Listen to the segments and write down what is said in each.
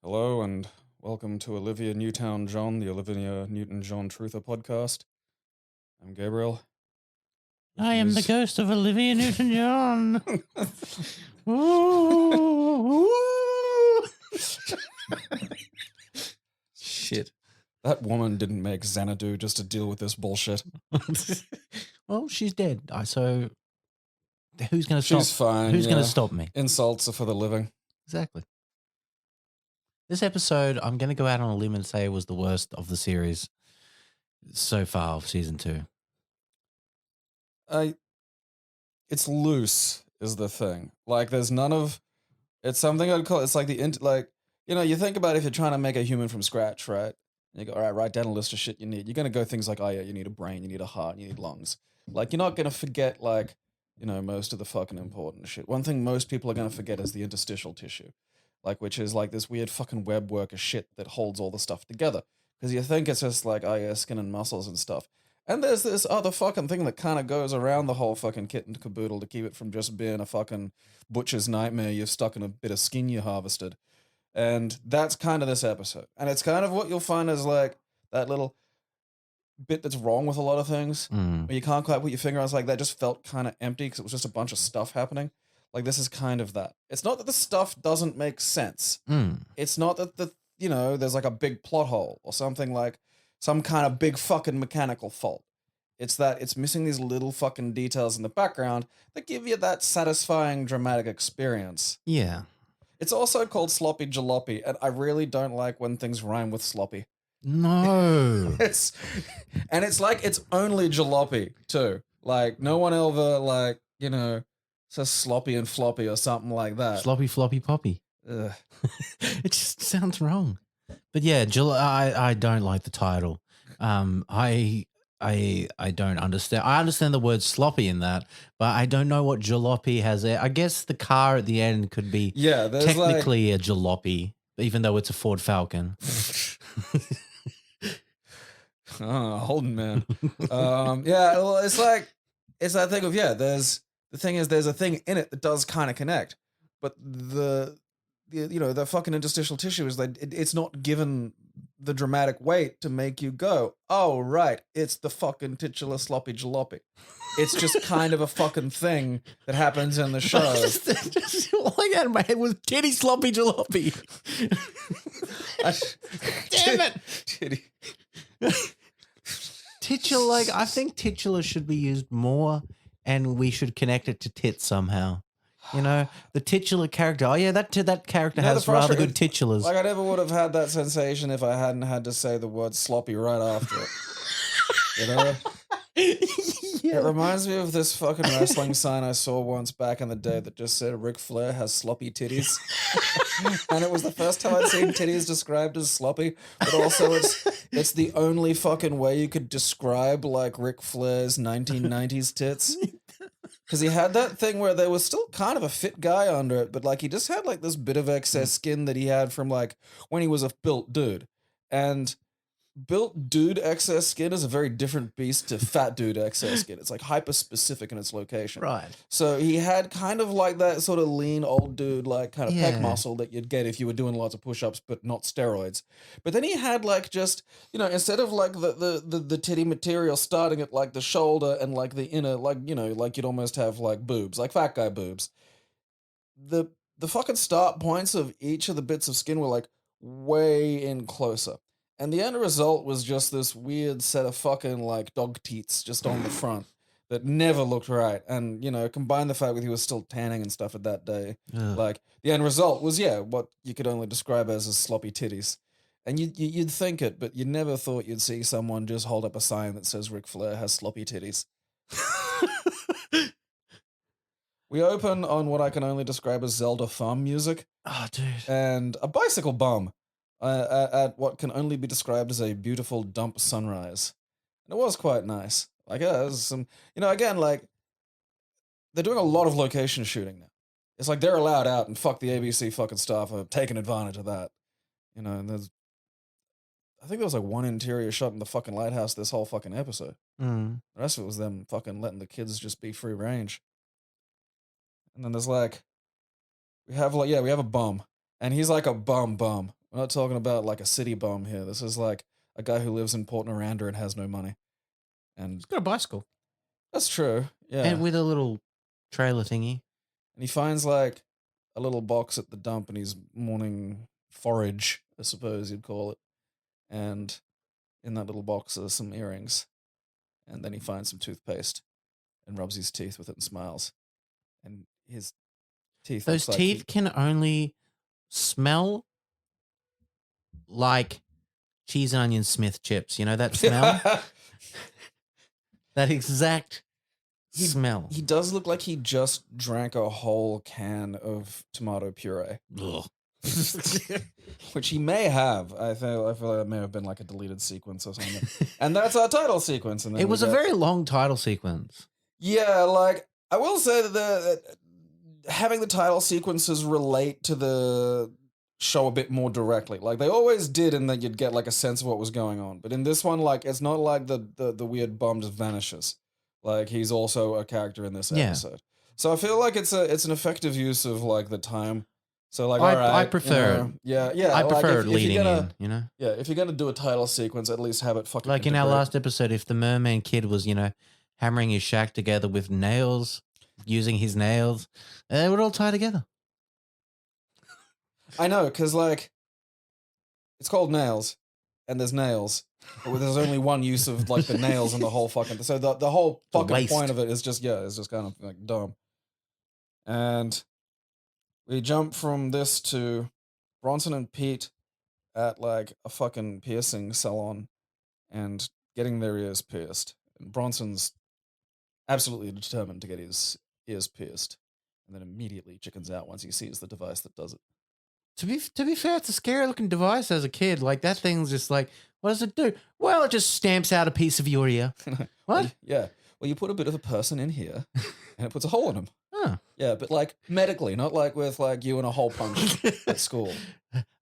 Hello and welcome to Olivia Newtown-John, the Olivia Newton-John Truther podcast. I'm Gabriel. I am the ghost of Olivia Newton-John. Ooh. Shit. That woman didn't make Xanadu just to deal with this bullshit. Well, she's dead. So who's going to stop? She's fine. Who's going to stop me? Insults are for the living. Exactly. This episode, I'm going to go out on a limb and say it was the worst of the series so far of season 2. It's loose is the thing. Like, there's none of. It's something I'd call. It's like you think about if you're trying to make a human from scratch, right? And you go, all right, write down a list of shit you need. You're gonna go things like, oh yeah, you need a brain, you need a heart, you need lungs. Like, you're not gonna forget most of the fucking important shit. One thing most people are gonna forget is the interstitial tissue, which is like this weird fucking web work of shit that holds all the stuff together. Because you think it's just like, oh yeah, skin and muscles and stuff. And there's this other fucking thing that kind of goes around the whole fucking kit and caboodle to keep it from just being a fucking butcher's nightmare you've stuck in a bit of skin you harvested. And that's kind of this episode. And it's kind of what you'll find is like that little bit that's wrong with a lot of things. Where you can't quite put your finger on. It's like that just felt kind of empty because it was just a bunch of stuff happening. Like, this is kind of that. It's not that the stuff doesn't make sense. It's not that there's like a big plot hole or something like some kind of big fucking mechanical fault. It's that it's missing these little fucking details in the background that give you that satisfying dramatic experience. Yeah. It's also called Sloppy Jalopy, and I really don't like when things rhyme with sloppy. No. It's like it's only jalopy too. Like, no one ever says sloppy and floppy or something like that. Sloppy, floppy, poppy. Ugh. It just sounds wrong. But yeah, I don't like the title. I don't understand. I understand the word sloppy in that, but I don't know what jalopy has there. I guess the car at the end could be technically a jalopy, even though it's a Ford Falcon. Holden, man. Well, it's that thing of, there's a thing in it that does kind of connect, but the fucking interstitial tissue is like, it's not given the dramatic weight to make you go, oh, right, it's the fucking titular sloppy jalopy. It's just kind of a fucking thing that happens in the show. just all I had in my head was titty sloppy jalopy. Damn it. Titty. Titular, I think titular should be used more, and we should connect it to tits somehow. The titular character. Oh yeah, that character has rather good titulars. Like, I never would have had that sensation if I hadn't had to say the word sloppy right after it. Yeah. It reminds me of this fucking wrestling sign I saw once back in the day that just said Ric Flair has sloppy titties. And it was the first time I'd seen titties described as sloppy, but also it's the only fucking way you could describe like Ric Flair's 1990s tits. Because he had that thing where there was still kind of a fit guy under it, but like he just had like this bit of excess skin that he had from like when he was a built dude. And built dude excess skin is a very different beast to fat dude excess skin. It's like hyper specific in its location. Right. So he had kind of like that sort of lean old dude, like kind of pec muscle that you'd get if you were doing lots of push-ups, but not steroids. But then he had like just, instead of like the titty material starting at like the shoulder and like the inner, like you'd almost have like boobs, like fat guy boobs. The fucking start points of each of the bits of skin were like way in closer. And the end result was just this weird set of fucking like dog teats just on the front that never looked right. And, combine the fact that he was still tanning and stuff at that day. Like, the end result was, what you could only describe as sloppy titties. And you'd think it, but you never thought you'd see someone just hold up a sign that says Ric Flair has sloppy titties. We open on what I can only describe as Zelda farm music. Oh, dude. And a bicycle bum. At what can only be described as a beautiful dump sunrise. And it was quite nice. Like, there's some, again, like, they're doing a lot of location shooting now. It's like they're allowed out, and fuck the ABC fucking staff are taking advantage of that. And I think there was like one interior shot in the fucking lighthouse this whole fucking episode. The rest of it was them fucking letting the kids just be free range. And then there's like, we have a bum. And he's like a bum. We're not talking about like a city bum here. This is like a guy who lives in Port Noranda and has no money. And He's got a bicycle. that's true. Yeah. And with a little trailer thingy. And he finds like a little box at the dump and he's morning forage, I suppose you'd call it. And in that little box are some earrings. And then he finds some toothpaste and rubs his teeth with it and smiles. And his teeth. Those looks teeth like can only smell like cheese and onion Smith chips. You know that smell? That exact smell. He does look like he just drank a whole can of tomato puree. Which he may have. I feel like that may have been like a deleted sequence or something. And that's our title sequence. And then It was a very long title sequence. Yeah, like I will say that having the title sequences relate to the show a bit more directly. Like they always did, and then you'd get like a sense of what was going on. But in this one, like it's not like the weird bum just vanishes. Like he's also a character in this episode. So I feel like it's an effective use of like the time. So like, I prefer. yeah. I like, prefer if leading you're gonna, in. You know, yeah. If you're gonna do a title sequence, at least have it fucking like in our integrate. last episode, if the merman kid was, hammering his shack together with nails, using his nails, they would all tie together. I know, because like it's called nails, and there's nails, but there's only one use of like the nails and the whole fucking. So the whole fucking waste. point of it is just it's just kind of like dumb. And we jump from this to Bronson and Pete at like a fucking piercing salon and getting their ears pierced. And Bronson's absolutely determined to get his ears pierced, and then immediately chickens out once he sees the device that does it. To be fair, it's a scary looking device as a kid. Like that thing's just like, what does it do? Well, it just stamps out a piece of your ear. What? Yeah. Well, you put a bit of a person in here, and it puts a hole in him. Huh. Yeah, but like medically, not like with like you and a hole punch at school.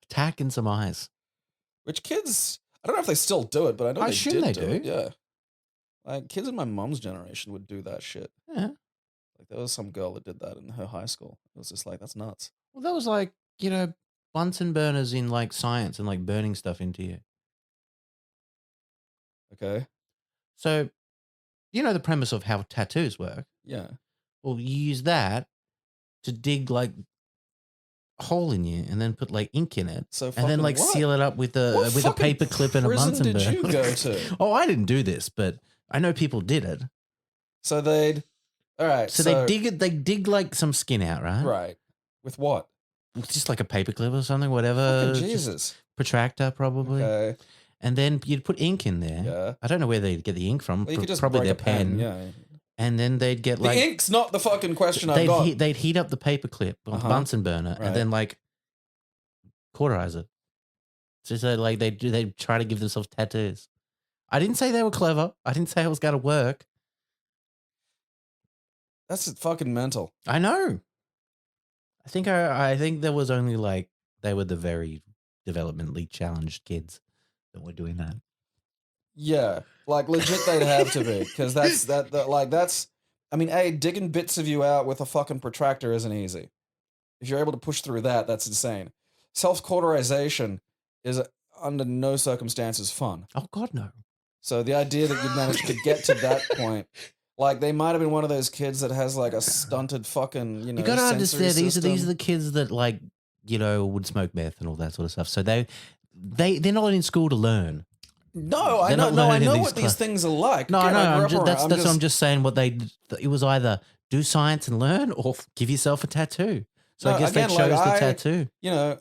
Tack and some eyes. Which kids, I don't know if they still do it, but I know I they assume did they do it. do. Yeah. Like kids in my mom's generation would do that shit. Yeah. Like there was some girl that did that in her high school. It was just like, that's nuts. Well, that was like, Bunsen burners in like science and like burning stuff into you. Okay. So, the premise of how tattoos work. Yeah. Well, you use that to dig like a hole in you and then put like ink in it. So and then like what? seal it up with a paper clip and a Bunsen burner. Prison did you go to? Oh, I didn't do this, but I know people did it. So all right. So they dig like some skin out, right? Right. With what? It's just like a paper clip or something, whatever. Fucking Jesus. Protractor, probably. Okay. And then you'd put ink in there. Yeah. I don't know where they'd get the ink from. Well, you could just probably break their a pen. pen. Yeah. And then they'd get like... The ink's not the fucking question I've got. They'd heat up the paper clip on the Bunsen burner and then like cauterize it. So like they'd try to give themselves tattoos. I didn't say they were clever. I didn't say it was going to work. That's fucking mental. I know. I think there was only like they were the very developmentally challenged kids that were doing that. Yeah, like legit, they'd have to be because that's. I mean, digging bits of you out with a fucking protractor isn't easy. If you're able to push through that, that's insane. Self-cauterization is under no circumstances fun. Oh God, no. So the idea that you'd manage to get to that point. Like they might have been one of those kids that has like a stunted fucking, you gotta understand these are system. the kids that like, would smoke meth and all that sort of stuff. So they're not in school to learn. No, I They're know. not No, I learning know these what these things are like. No, Again, no, I grew up around- that's what I'm just saying. It was either do science and learn, or give yourself a tattoo. So No, I guess again, they chose like, the tattoo. You know,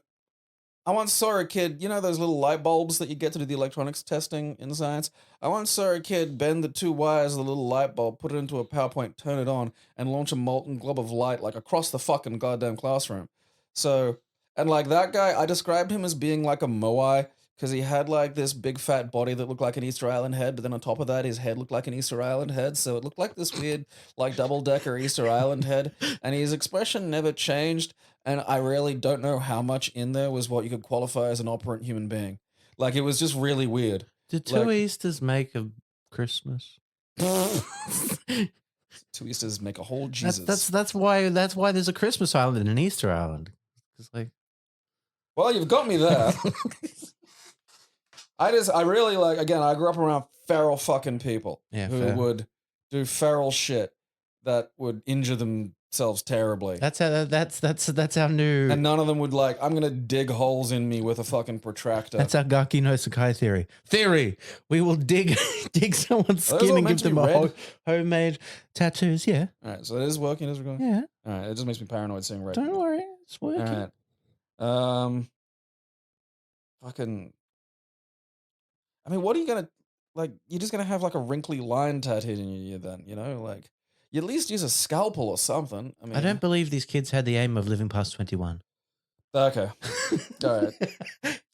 I once saw a kid, those little light bulbs that you get to do the electronics testing in science? I once saw a kid bend the two wires of the little light bulb, put it into a PowerPoint, turn it on, and launch a molten glob of light like across the fucking goddamn classroom. So, and like that guy, I described him as being like a Moai because he had like this big fat body that looked like an Easter Island head, but then on top of that, his head looked like an Easter Island head. So it looked like this weird, like double-decker Easter Island head. And his expression never changed. And I really don't know how much in there was what you could qualify as an operant human being. Like, it was just really weird. Did two Easters make a Christmas? Two Easters make a whole Jesus. That's why there's a Christmas island and an Easter island. It's like Well, you've got me there. I really like, again, I grew up around feral fucking people who would do feral shit that would injure themselves terribly. That's our new. And none of them would like, I'm going to dig holes in me with a fucking protractor. That's our Gaki no Sakai theory. We will dig someone's skin and give them a homemade tattoos. Yeah. All right. So it is working as we're going? Yeah. All right. It just makes me paranoid seeing red. Don't worry. It's working. All right. Fucking... I mean, what are you going to... Like, you're just going to have like a wrinkly line tattooed in your ear then, you know? Like, you at least use a scalpel or something. I mean... I don't believe these kids had the aim of living past 21. Okay. All right.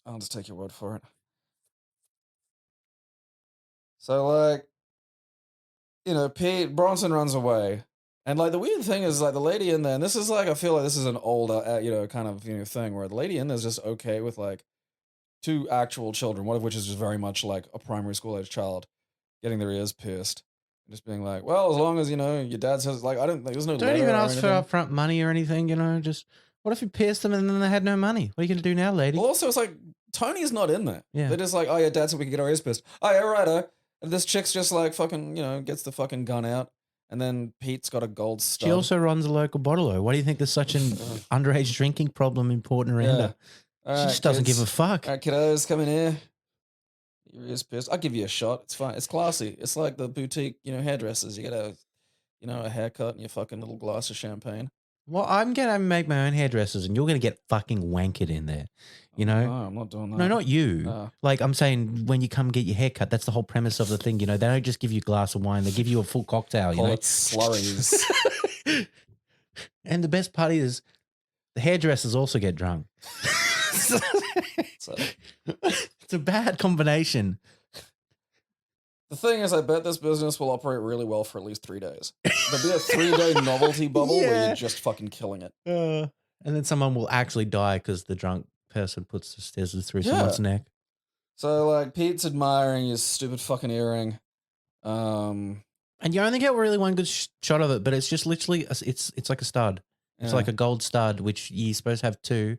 I'll just take your word for it. So, like, you know, Pete Bronson runs away. And, like, the weird thing is, like, the lady in there, and this is, like, I feel like this is an older, you know, kind of, you know, thing where the lady in there is just okay with, like, 2 actual children, one of which is just very much like a primary school age child getting their ears pierced. Just being like, well, as long as, you know, your dad says, like, I don't, like, there's no Don't even ask for upfront money or anything, you know, just, what if you pierced them and then they had no money? What are you going to do now, lady? Well, also, it's like, Tony's not in there. Yeah. They're just like, oh, yeah, dad said we could get our ears pierced. Oh, yeah, righto. And this chick's just like fucking, you know, gets the fucking gun out. And then Pete's got a gold stud. She also runs a local bottle-o. Why do you think there's such an underage drinking problem important around her? She just doesn't give a fuck. All right, kiddos, come in here. Your ears pierced. I'll give you a shot. It's fine. It's classy. It's like the boutique, you know, hairdressers. You get a, you know, a haircut and your fucking little glass of champagne. Well, I'm going to make my own hairdressers and you're going to get fucking wankered in there, you know? No, I'm not doing that. No, not you. Like, I'm saying when you come get your haircut, that's the whole premise of the thing, you know? They don't just give you a glass of wine. They give you a full cocktail, you know? It slurries. And the best part is the hairdressers also get drunk. It's a bad combination. The thing is, I bet this business will operate really well for at least 3 days. There'll be a 3-day novelty bubble where you're just fucking killing it. And then someone will actually die because the drunk person puts the scissors through someone's neck. So, like, Pete's admiring his stupid fucking earring. And you only get really one good shot of it, but it's just literally, it's like a stud. It's like a gold stud, which you're supposed to have 2.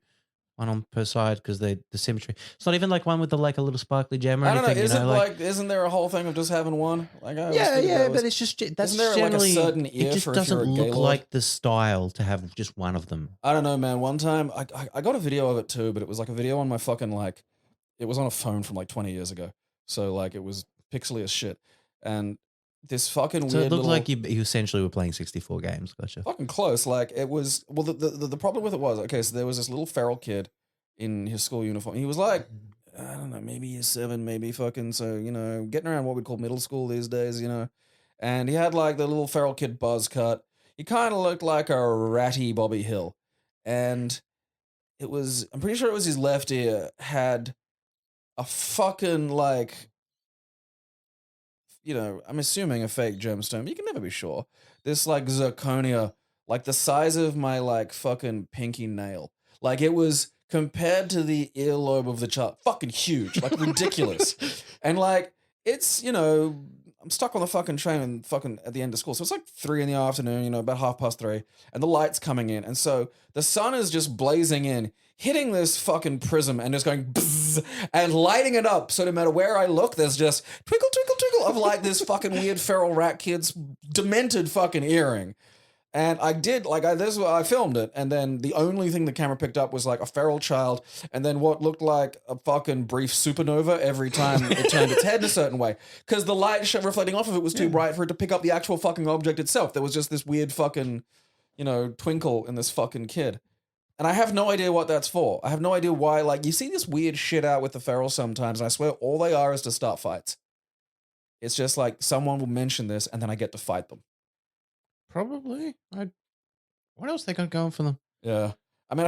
One on per side because the symmetry. It's not even like one with the like a little sparkly gem or anything. I don't know. Isn't there a whole thing of just having one? Like, but it's just that's isn't there generally like a certain ear it just for doesn't if you're a look Gaylord? like the style to have just one of them. I don't know, man. One time I got a video of it too, but it was like a video on my fucking like, it was on a phone from like 20 years ago, so like it was pixely as shit, and this fucking so weird. It looked like you essentially were playing 64 games. Gotcha. Fucking close. Like it was. Well, the problem with it was, okay, so there was this little feral kid in his school uniform. He was like, I don't know, maybe year 7, maybe fucking, so, you know, getting around what we'd call middle school these days, you know. And he had like the little feral kid buzz cut. He kind of looked like a ratty Bobby Hill. And it was, I'm pretty sure it was his left ear had a fucking like, you know, I'm assuming a fake gemstone, but you can never be sure. This like zirconia, like the size of my like fucking pinky nail. Like it was, compared to the earlobe of the child, fucking huge, like ridiculous. And like, it's, you know, I'm stuck on the fucking train and fucking at the end of school. So it's like 3 in the afternoon, you know, about 3:30, and the light's coming in. And so the sun is just blazing in, hitting this fucking prism and just going bzzz, and lighting it up. So no matter where I look, there's just twinkle, twinkle, twinkle of like this fucking weird feral rat kid's demented fucking earring. And I did, like, I filmed it, and then the only thing the camera picked up was, like, a feral child, and then what looked like a fucking brief supernova every time it turned its head in a certain way. Because the light reflecting off of it was too bright for it to pick up the actual fucking object itself. There was just this weird fucking, you know, twinkle in this fucking kid. And I have no idea what that's for. I have no idea why, like, you see this weird shit out with the feral sometimes, and I swear all they are is to start fights. It's just like, someone will mention this, and then I get to fight them. Probably. What else they got going for them? Yeah. I mean,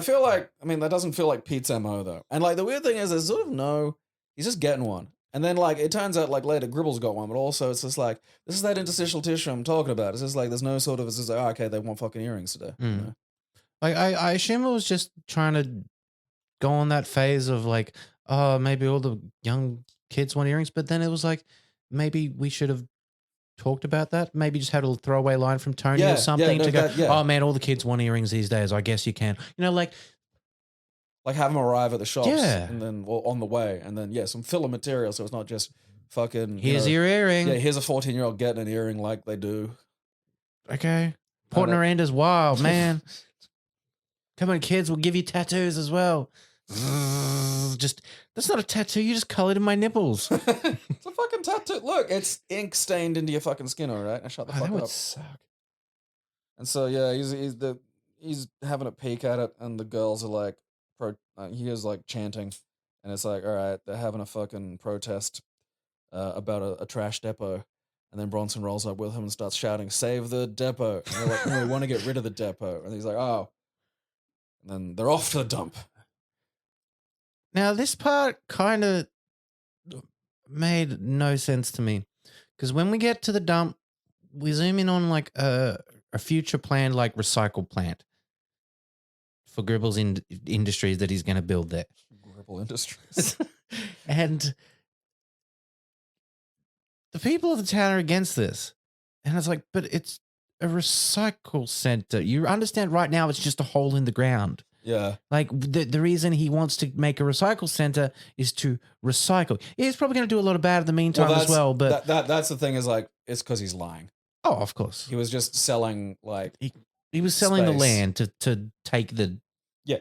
that doesn't feel like Pete's MO though. And like the weird thing is there's sort of he's just getting one. And then like it turns out like later Gribble's got one, but also it's just like, this is that interstitial tissue I'm talking about. It's just like there's no sort of, it's just like, oh, okay, they want fucking earrings today. You know? Like I assume it was just trying to go on that phase of like, oh, maybe all the young kids want earrings, but then it was like, maybe we should have talked about that. Maybe just had a throwaway line from Tony or something to go, oh man, all the kids want earrings these days. I guess you can. You know, like Like have them arrive at the shops Yeah. and then on the way, and then some filler material, so it's not just fucking. Here's your earring. Yeah, here's a 14-year-old getting an earring like they do. Okay. Port Miranda's wild, man. Come on, kids, we'll give you tattoos as well. Just that's not a tattoo. You just colored in my nipples. It's a fucking tattoo. Look, it's ink stained into your fucking skin. All right, now shut the fuck That would up. suck. And so he's having a peek at it, and the girls are like, he is like chanting, and it's like, all right, they're having a fucking protest about a trash depot. And then Bronson rolls up with him and starts shouting, "Save the depot!" And they're like, "No, we want to get rid of the depot." And he's like, "Oh." And then they're off to the dump. Now, this part kind of made no sense to me. Because when we get to the dump, we zoom in on like a future planned like recycle plant for Gribble's Industries that he's going to build there. Gribble Industries. And the people of the town are against this. And it's like, but it's a recycle center. You understand right now it's just a hole in the ground. Yeah. Like the reason he wants to make a recycle center is to recycle. He's probably going to do a lot of bad in the meantime as well. But that's the thing is like, it's because he's lying. Oh, of course. He was just selling like he was selling space. the land to take the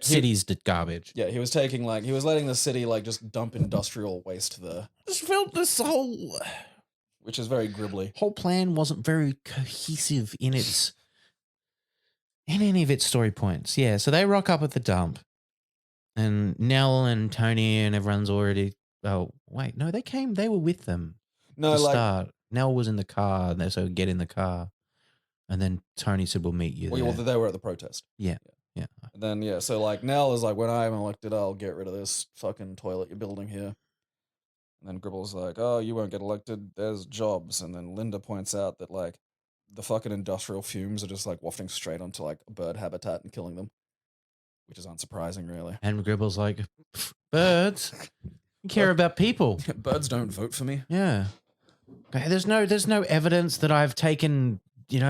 city's garbage. Yeah, he was taking like he was letting the city like just dump industrial waste there. Just felt this whole, which is very gribbly. Whole plan wasn't very cohesive in any of its story points. Yeah, so they rock up at the dump, and Nell and Tony and everyone's already. Oh wait, no, they were with them. No, like start. Nell was in the car, so get in the car, and then Tony said, "We'll meet you." Well, they were at the protest. Yeah. And then so like Nell is like, when I'm elected, I'll get rid of this fucking toilet you're building here. And then Gribble's like, oh, you won't get elected. There's jobs. And then Linda points out that like the fucking industrial fumes are just like wafting straight onto like a bird habitat and killing them, which is unsurprising, really. And Gribble's like, birds, you care about people. Birds don't vote for me. Yeah. Okay, there's no evidence that I've taken,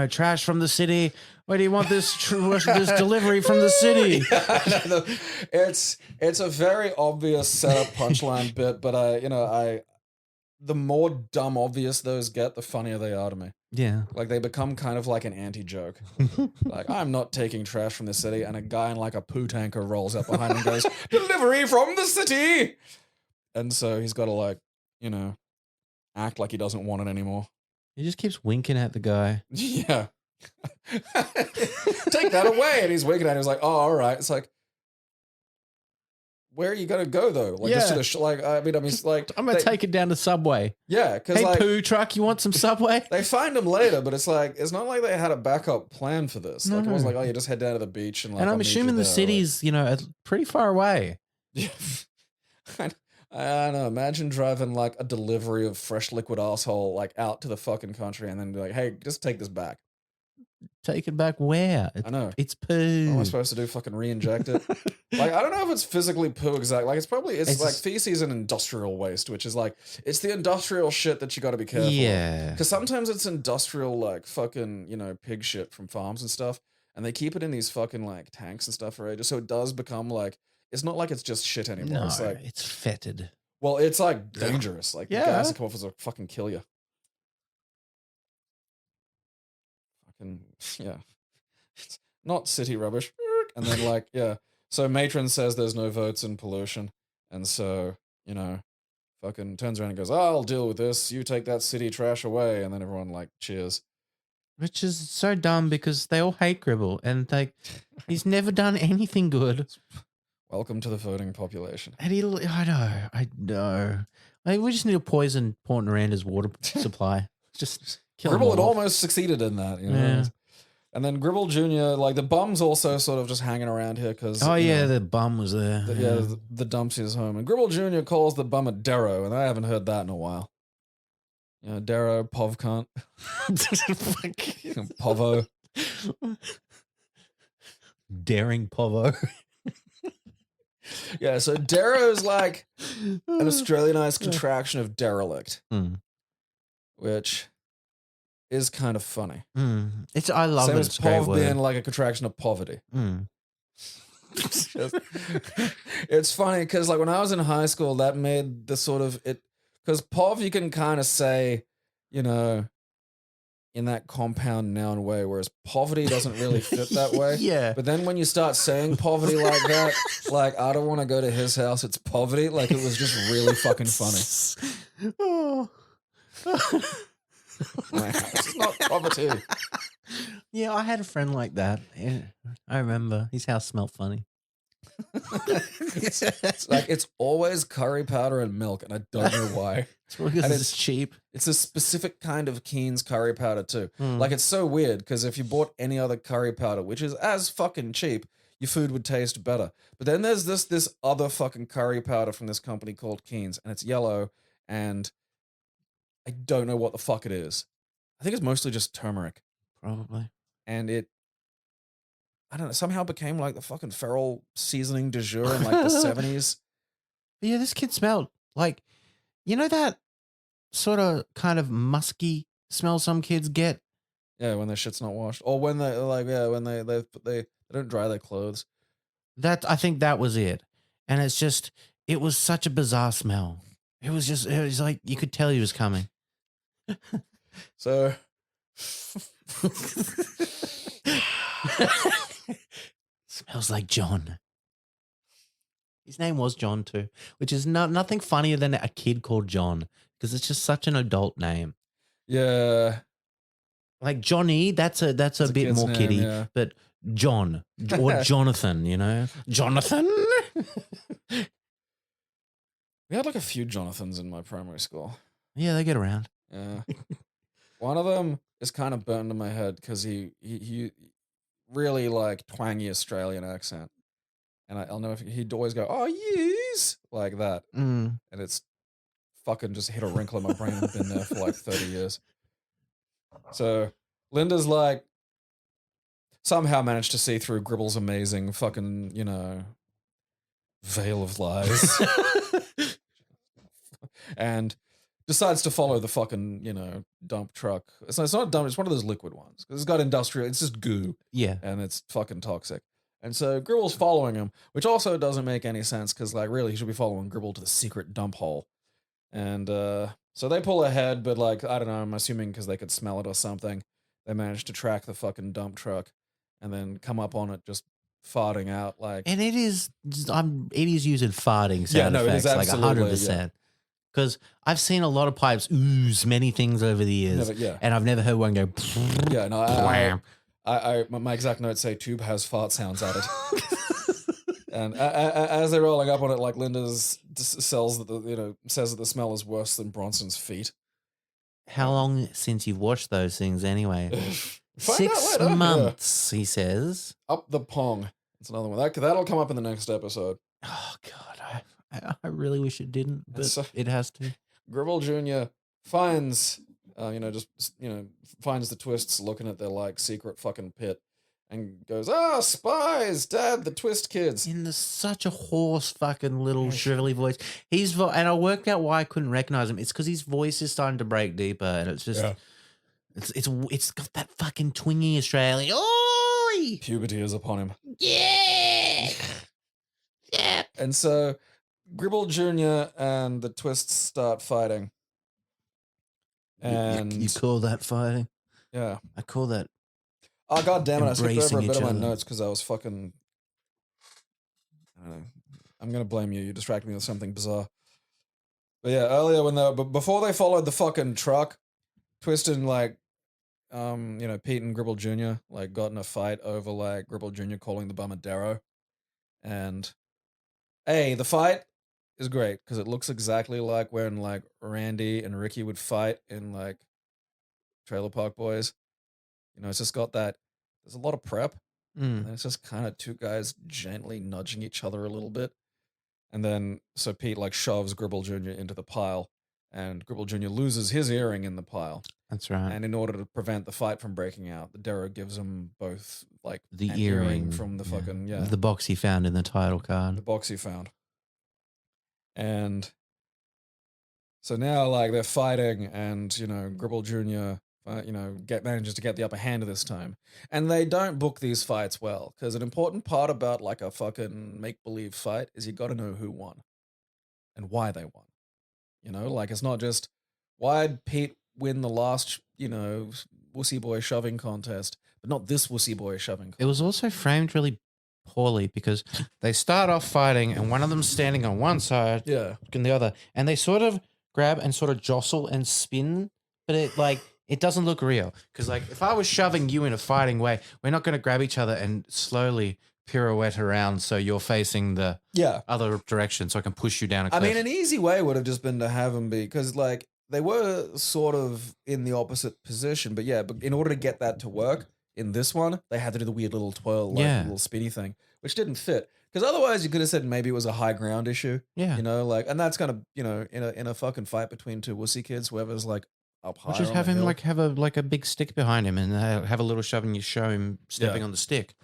trash from the city. Why do you want this this delivery from the city? It's a very obvious setup punchline bit, but the more dumb obvious those get, the funnier they are to me. Yeah. Like they become kind of like an anti-joke. Like, I'm not taking trash from the city, and a guy in like a poo tanker rolls up behind him and goes, "Delivery from the city!" And so he's got to like, act like he doesn't want it anymore. He just keeps winking at the guy. Yeah. Take that away. And he's winking at him. He's like, oh, all right. It's like, where are you going to go, though? Like, just to the I'm going to take it down to Subway. Yeah. Hey, like, poo truck, you want some Subway? They find him later, but it's like, it's not like they had a backup plan for this. Like, it wasn't like, oh, you just head down to the beach. And I'm assuming the city's, pretty far away. Yeah. I don't know. Imagine driving like a delivery of fresh liquid asshole like out to the fucking country and then be like, hey, just take this back. Take it back where? I know. It's poo. What am I supposed to do? Fucking re-inject it? Like, I don't know if it's physically poo exactly. Like, it's like feces and industrial waste, which is like, it's the industrial shit that you got to be careful of. Because sometimes it's industrial, like, fucking, pig shit from farms and stuff. And they keep it in these fucking, like, tanks and stuff for ages. So it does become, like, it's not like it's just shit anymore. No, it's like, it's fetid. Well, it's, like, dangerous. Like, the gas will come off as a fucking kill you. Yeah, it's not city rubbish. And then like, so Matron says there's no votes in pollution, and so fucking turns around and goes, oh, I'll deal with this, you take that city trash away. And then everyone like cheers, which is so dumb because they all hate Gribble and he's never done anything good. Welcome to the voting population. And I know we just need to poison Port Miranda's water supply. Just Gribble had almost succeeded in that, Yeah. And then Gribble Jr., like the bum's also sort of just hanging around here because the bum was there. The dump's his home, and Gribble Jr. calls the bum a Darrow, and I haven't heard that in a while. Darrow, Pov cunt, Povo, daring Povo. Yeah, so Darrow's like an Australianized contraction of derelict, which is kind of funny. I love Same it. as It's a great Pov word. being like a contraction of poverty. Just- it's funny because like when I was in high school, that made the sort of it because POV you can kind of say, you know, in that compound noun way, whereas poverty doesn't really fit that way. Yeah. But then when you start saying poverty like that, like I don't want to go to his house, it's poverty. Like it was just really fucking funny. Oh. My house is not poverty. Yeah, I had a friend like that. Yeah, I remember his house smelled funny. It's like it's always curry powder and milk, and I don't know why. It's probably because And it's cheap. It's a specific kind of Keen's curry powder too. Mm. Like it's so weird because if you bought any other curry powder, which is as fucking cheap, your food would taste better. But then there's this other fucking curry powder from this company called Keen's, and it's yellow, and I don't know what the fuck it is. I think it's mostly just turmeric, Probably. and I don't know, somehow became like the fucking feral seasoning du jour in like the 70s. But yeah, this kid smelled like, you know, that sort of kind of musky smell some kids get. Yeah, when their shit's not washed, or when they like when they don't dry their clothes. That I think that was it, and it's just it was such a bizarre smell. It was like you could tell he was coming. So Smells like John. His name was John too, which is nothing funnier than a kid called John because it's just such an adult name. yeah, Like Johnny, that's a it's bit kid's more name, kiddie, yeah. but John or Jonathan, you know, Jonathan. We had like a few Jonathans in my primary school. Yeah, they get around. Yeah, one of them is kind of burned in my head because he really like twangy Australian accent, and I'll know if he'd always go, "Oh, yes," like that, Mm. and it's fucking just hit a wrinkle in my brain and been there for like 30 years. So Linda's like somehow managed to see through Gribble's amazing fucking, you know, veil of lies and decides to follow the fucking, you know, dump truck. It's not dump, it's one of those liquid ones. It's got industrial, it's just goo. Yeah. And it's fucking toxic. And so Gribble's following him, which also doesn't make any sense because, like, really, he should be following Gribble to the secret dump hole. And so they pull ahead, but, like, I don't know, I'm assuming because they could smell it or something, they managed to track the fucking dump truck and then come up on it just farting out, like. And it is using farting sound Yeah, no, it is effects, like absolutely, 100%. Because I've seen a lot of pipes ooze many things over the years, Yeah. and I've never heard one go. Yeah, no, my exact notes say tube has fart sounds added. And as they're rolling up on it, like Linda's says that the smell is worse than Bronson's feet. How long since you've watched those things anyway? Find out 6 later. months, he says. Up the pong. That's another one. That'll come up in the next episode. Oh God, I really wish it didn't, but it has to. Gribble Jr. finds, finds the twists looking at their like secret fucking pit, and goes, spies, Dad, the twist kids. In such a hoarse fucking little shrivelly voice. And I worked out why I couldn't recognize him. It's because his voice is starting to break deeper, and it's just, it's got that fucking twingy Australian. Oi! Puberty is upon him. Yeah. Yeah. And so Gribble Jr. and the twists start fighting. And you call that fighting? Yeah. I call that. Oh, God damn it. I skipped over a bit of my other. notes because I was fucking. I don't know. I'm going to blame you. You distracted me with something bizarre. But yeah, earlier before they followed the fucking truck, Twist and like, Pete and Gribble Jr. like got in a fight over like Gribble Jr. calling the bum a Darrow. And the fight is great because it looks exactly like when like Randy and Ricky would fight in like Trailer Park Boys. You know, it's just got that. There's a lot of prep. And it's just kind of two guys gently nudging each other a little bit. And then, so Pete like shoves Gribble Jr. into the pile, and Gribble Jr. loses his earring in the pile. That's right. And in order to prevent the fight from breaking out, the Darrow gives him both like the an earring from the fucking, the box he found in the title card. The box he found. And so now like they're fighting, and, Gribble Jr. manages to get the upper hand this time. And they don't book these fights well because an important part about like a fucking make believe fight is you got to know who won and why they won. Like it's not just why'd Pete win the last, wussy boy shoving contest, but not this wussy boy shoving It was contest. also framed really poorly because they start off fighting and one of them's standing on one side Yeah. and the other, and they sort of grab and sort of jostle and spin, but it doesn't look real. Because like if I was shoving you in a fighting way, we're not going to grab each other and slowly pirouette around so you're facing the Yeah. other direction so I can push you down a I cliff. mean, an easy way would have just been to have them be because, like, they were sort of in the opposite position, but yeah, but in order to get that to work in this one, they had to do the weird little twirl, like Yeah. little spinny thing, which didn't fit. Because otherwise, you could have said maybe it was a high ground issue, Yeah. like, and that's kind of in a fucking fight between two wussy kids, whoever's like up Or higher just on have the him hill. like have a big stick behind him and have a little shove and you show him stepping Yeah. on the stick.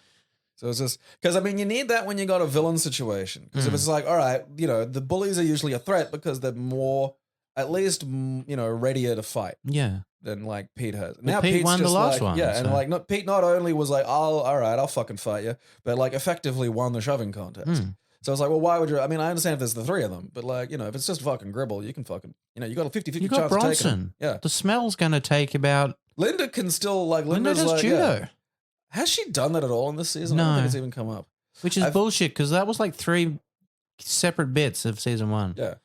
So it's just because I mean you need that when you got a villain situation. Because if it's like, all right, the bullies are usually a threat because they're more, at least, readier to fight Yeah. than like Pete has. Well, Now Pete Pete's won the just last like, one, yeah, and so- like Pete not only was like, all right, I'll fucking fight you, but like effectively won the shoving contest. So it's like, well, why would you? I mean, I understand if there's the three of them, but like, if it's just fucking Gribble, you can fucking, you got a 50-50 You got chance of taking him. Bronson. Yeah. The smell's gonna take about. Linda can still like, Linda Linda's does like, judo, yeah. Has she done that at all in this season? I don't think No. it's even come up. which is bullshit because that was like 3 separate bits of season 1. Yeah.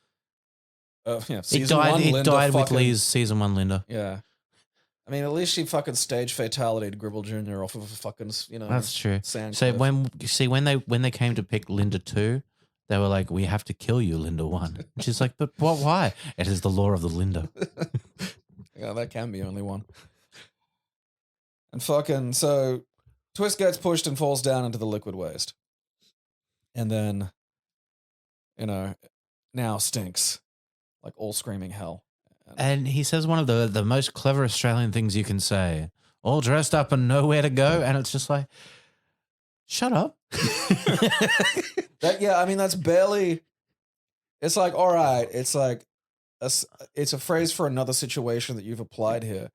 Yeah. It Season died. one, It Linda died with fucking, Lee's season 1, Linda. Yeah. I mean, at least she fucking stage fatality to Gribble Jr. off of a fucking, That's true. sand So cliff. when they came to pick Linda 2, they were like, "We have to kill you, Linda 1." And she's like, "But what? Why? It is the law of the Linda." Yeah, that can be only one. And fucking, so Twist gets pushed and falls down into the liquid waste. And then, now stinks. Like all screaming hell. And he says one of the most clever Australian things you can say. All dressed up and nowhere to go, and it's just like, shut up. I mean, that's barely. It's like, all right, it's like, it's a phrase for another situation that you've applied here,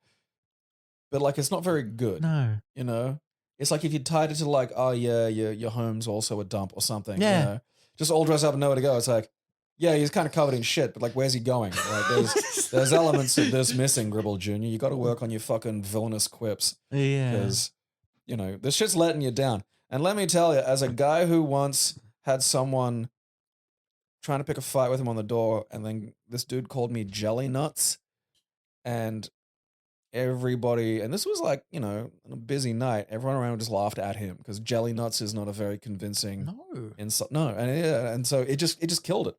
but like, it's not very good. No. It's like if you tied it to like, oh yeah, your home's also a dump or something. Yeah. Just all dressed up and nowhere to go. It's like, yeah, he's kind of covered in shit, but like, where's he going? Like, there's elements of this missing, Gribble Jr. You got to work on your fucking villainous quips. Yeah. Because, this shit's letting you down. And let me tell you, as a guy who once had someone trying to pick a fight with him on the door, and then this dude called me jelly nuts, and everybody, and this was like, on a busy night, everyone around just laughed at him because jelly nuts is not a very convincing No. insult. No, and so it just killed it.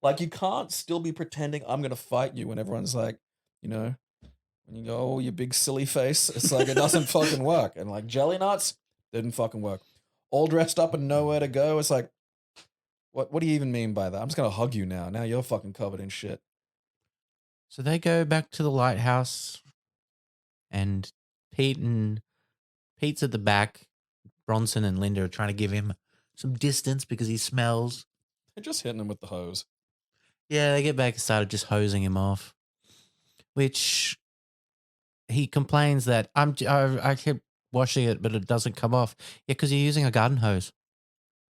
Like, you can't still be pretending I'm gonna fight you when everyone's like, when you go, oh, you big silly face. It's like, it doesn't fucking work. And like, jelly nuts didn't fucking work. All dressed up and nowhere to go. It's like, what do you even mean by that? I'm just gonna hug you now. Now you're fucking covered in shit. So they go back to the lighthouse, and Pete's at the back. Bronson and Linda are trying to give him some distance because he smells. They're just hitting him with the hose. Yeah, they get back and started just hosing him off, which he complains that I kept washing it, but it doesn't come off. Yeah, because you're using a garden hose.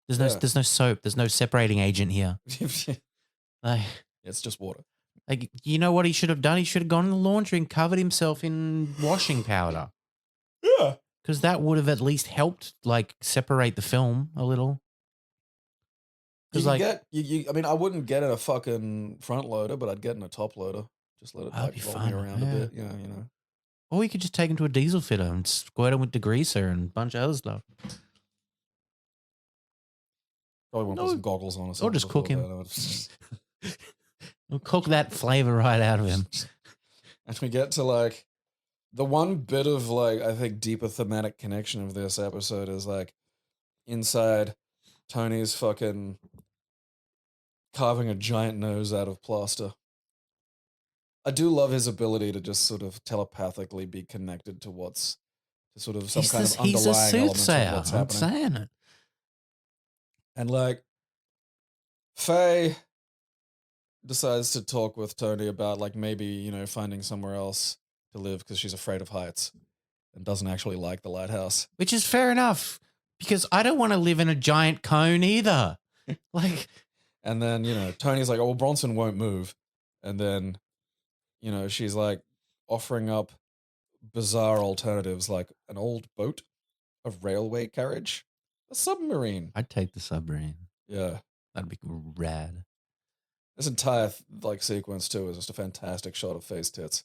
There's no soap. There's no separating agent here. Like, It's just water. Like, you know what he should have done? He should have gone in the laundry and covered himself in washing powder. Yeah. Because that would have at least helped, like, separate the film a little. You Because, can like, I mean, I wouldn't get in a fucking front loader, but I'd get in a top loader. Just let it That'd like be roll me fun, around yeah. a bit. Yeah, or we could just take him to a diesel fitter and squirt him with degreaser and a bunch of other stuff. Probably want to put some goggles on or something. just cook him. before that. We'll cook that flavor right out of him. And we get to like the one bit of like, I think, deeper thematic connection of this episode is like inside Tony's fucking carving a giant nose out of plaster. I do love his ability to just sort of telepathically be connected to what's to sort of some kind of He's a underlying element of soothsayer. what's I'm happening. saying it. And like Faye decides to talk with Tony about like maybe, finding somewhere else to live because she's afraid of heights and doesn't actually like the lighthouse. Which is fair enough because I don't want to live in a giant cone either. Like, And then, Tony's like, oh, well, Bronson won't move. And then, she's like offering up bizarre alternatives like an old boat, a railway carriage, a submarine. I'd take the submarine. Yeah. That'd be rad. This entire sequence too is just a fantastic shot of Faye's tits.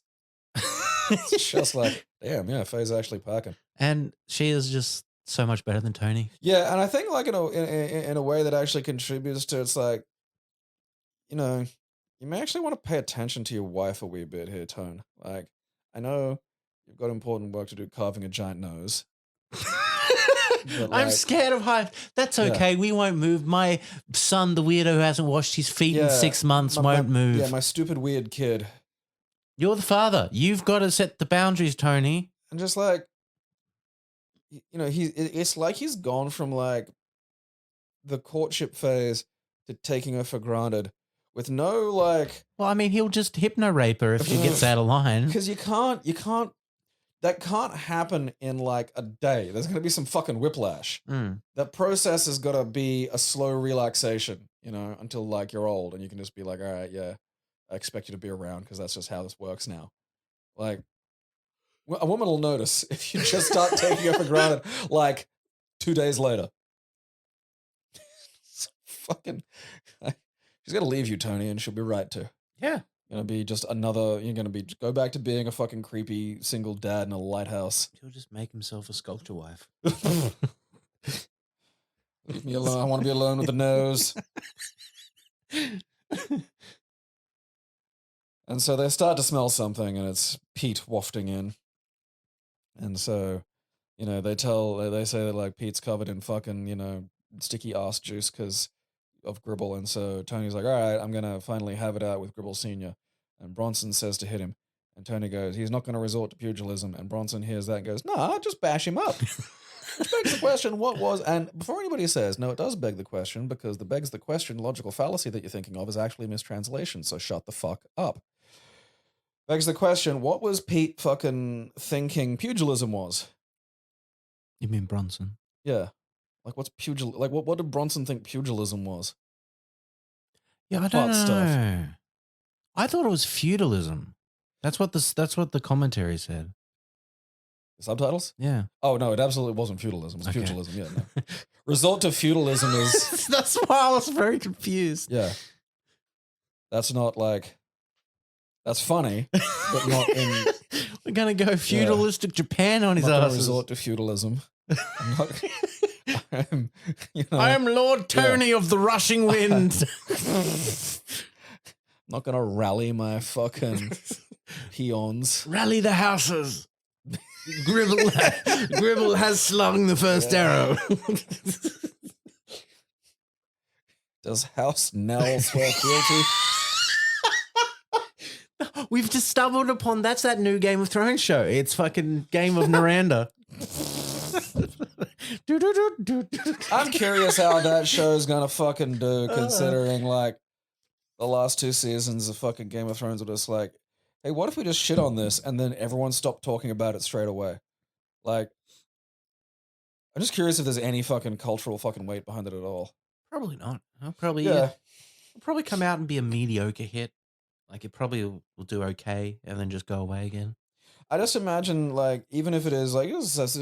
It's just like, damn, yeah, Faye's actually packing. And she is just so much better than Tony. Yeah, and I think like in a way that actually contributes to it's like, you may actually want to pay attention to your wife a wee bit here, Tone. Like, I know you've got important work to do carving a giant nose. I'm scared of height. That's okay. Yeah. We won't move. My son, the weirdo who hasn't washed his feet in 6 months, won't move. Yeah, my stupid weird kid. You're the father. You've got to set the boundaries, Tony. And just like, it's like he's gone from like the courtship phase to taking her for granted with no like. Well, I mean, he'll just hypno-rape her if she gets out of line. Because you can't. That can't happen in like a day. There's going to be some fucking whiplash. That process has got to be a slow relaxation, until like you're old and you can just be like, all right, yeah, I expect you to be around because that's just how this works now. Like, a woman will notice if you just start taking her for granted like 2 days later. Fucking, she's going to leave you, Tony, and she'll be right to. Yeah. You're gonna go back to being a fucking creepy single dad in a lighthouse. He'll just make himself a sculpture wife. Leave me alone. I want to be alone with the nose. And so they start to smell something, and it's Pete wafting in. And so, they say that like Pete's covered in fucking, sticky ass juice because of Gribble. And so Tony's like, all right, I'm going to finally have it out with Gribble Sr. And Bronson says to hit him. And Tony goes, he's not going to resort to pugilism. And Bronson hears that and goes, nah, just bash him up. Which begs the question, and before anybody says, no, it does beg the question, because the begs the question, logical fallacy that you're thinking of is actually a mistranslation, so shut the fuck up. Begs the question, what was Pete fucking thinking pugilism was? You mean Bronson? Yeah. Like, what's what did Bronson think pugilism was? Yeah, I don't know. Stuff. I thought it was feudalism. That's what the commentary said. The subtitles? Yeah. Oh no, it absolutely wasn't feudalism. It was pugilism. Yeah, no. Resort to feudalism is. That's why I was very confused. Yeah. That's not like. That's funny, but not in. We're gonna go feudalistic Japan on his ass. Resort to feudalism. I'm not. I am Lord Tony of the rushing wind. I'm not gonna rally my fucking peons. Rally the houses. Gribble has slung the first arrow. Does House Nell swear fealty? We've just stumbled upon that's that new Game of Thrones show. It's fucking Game of Miranda. I'm curious how that show's gonna fucking do, considering like the last 2 seasons of fucking Game of Thrones were just like, hey, what if we just shit on this and then everyone stopped talking about it straight away? Like, I'm just curious if there's any fucking cultural fucking weight behind it at all. Probably not. It'll probably come out and be a mediocre hit. Like, it probably will do okay and then just go away again. I just imagine, like, even if it is, like,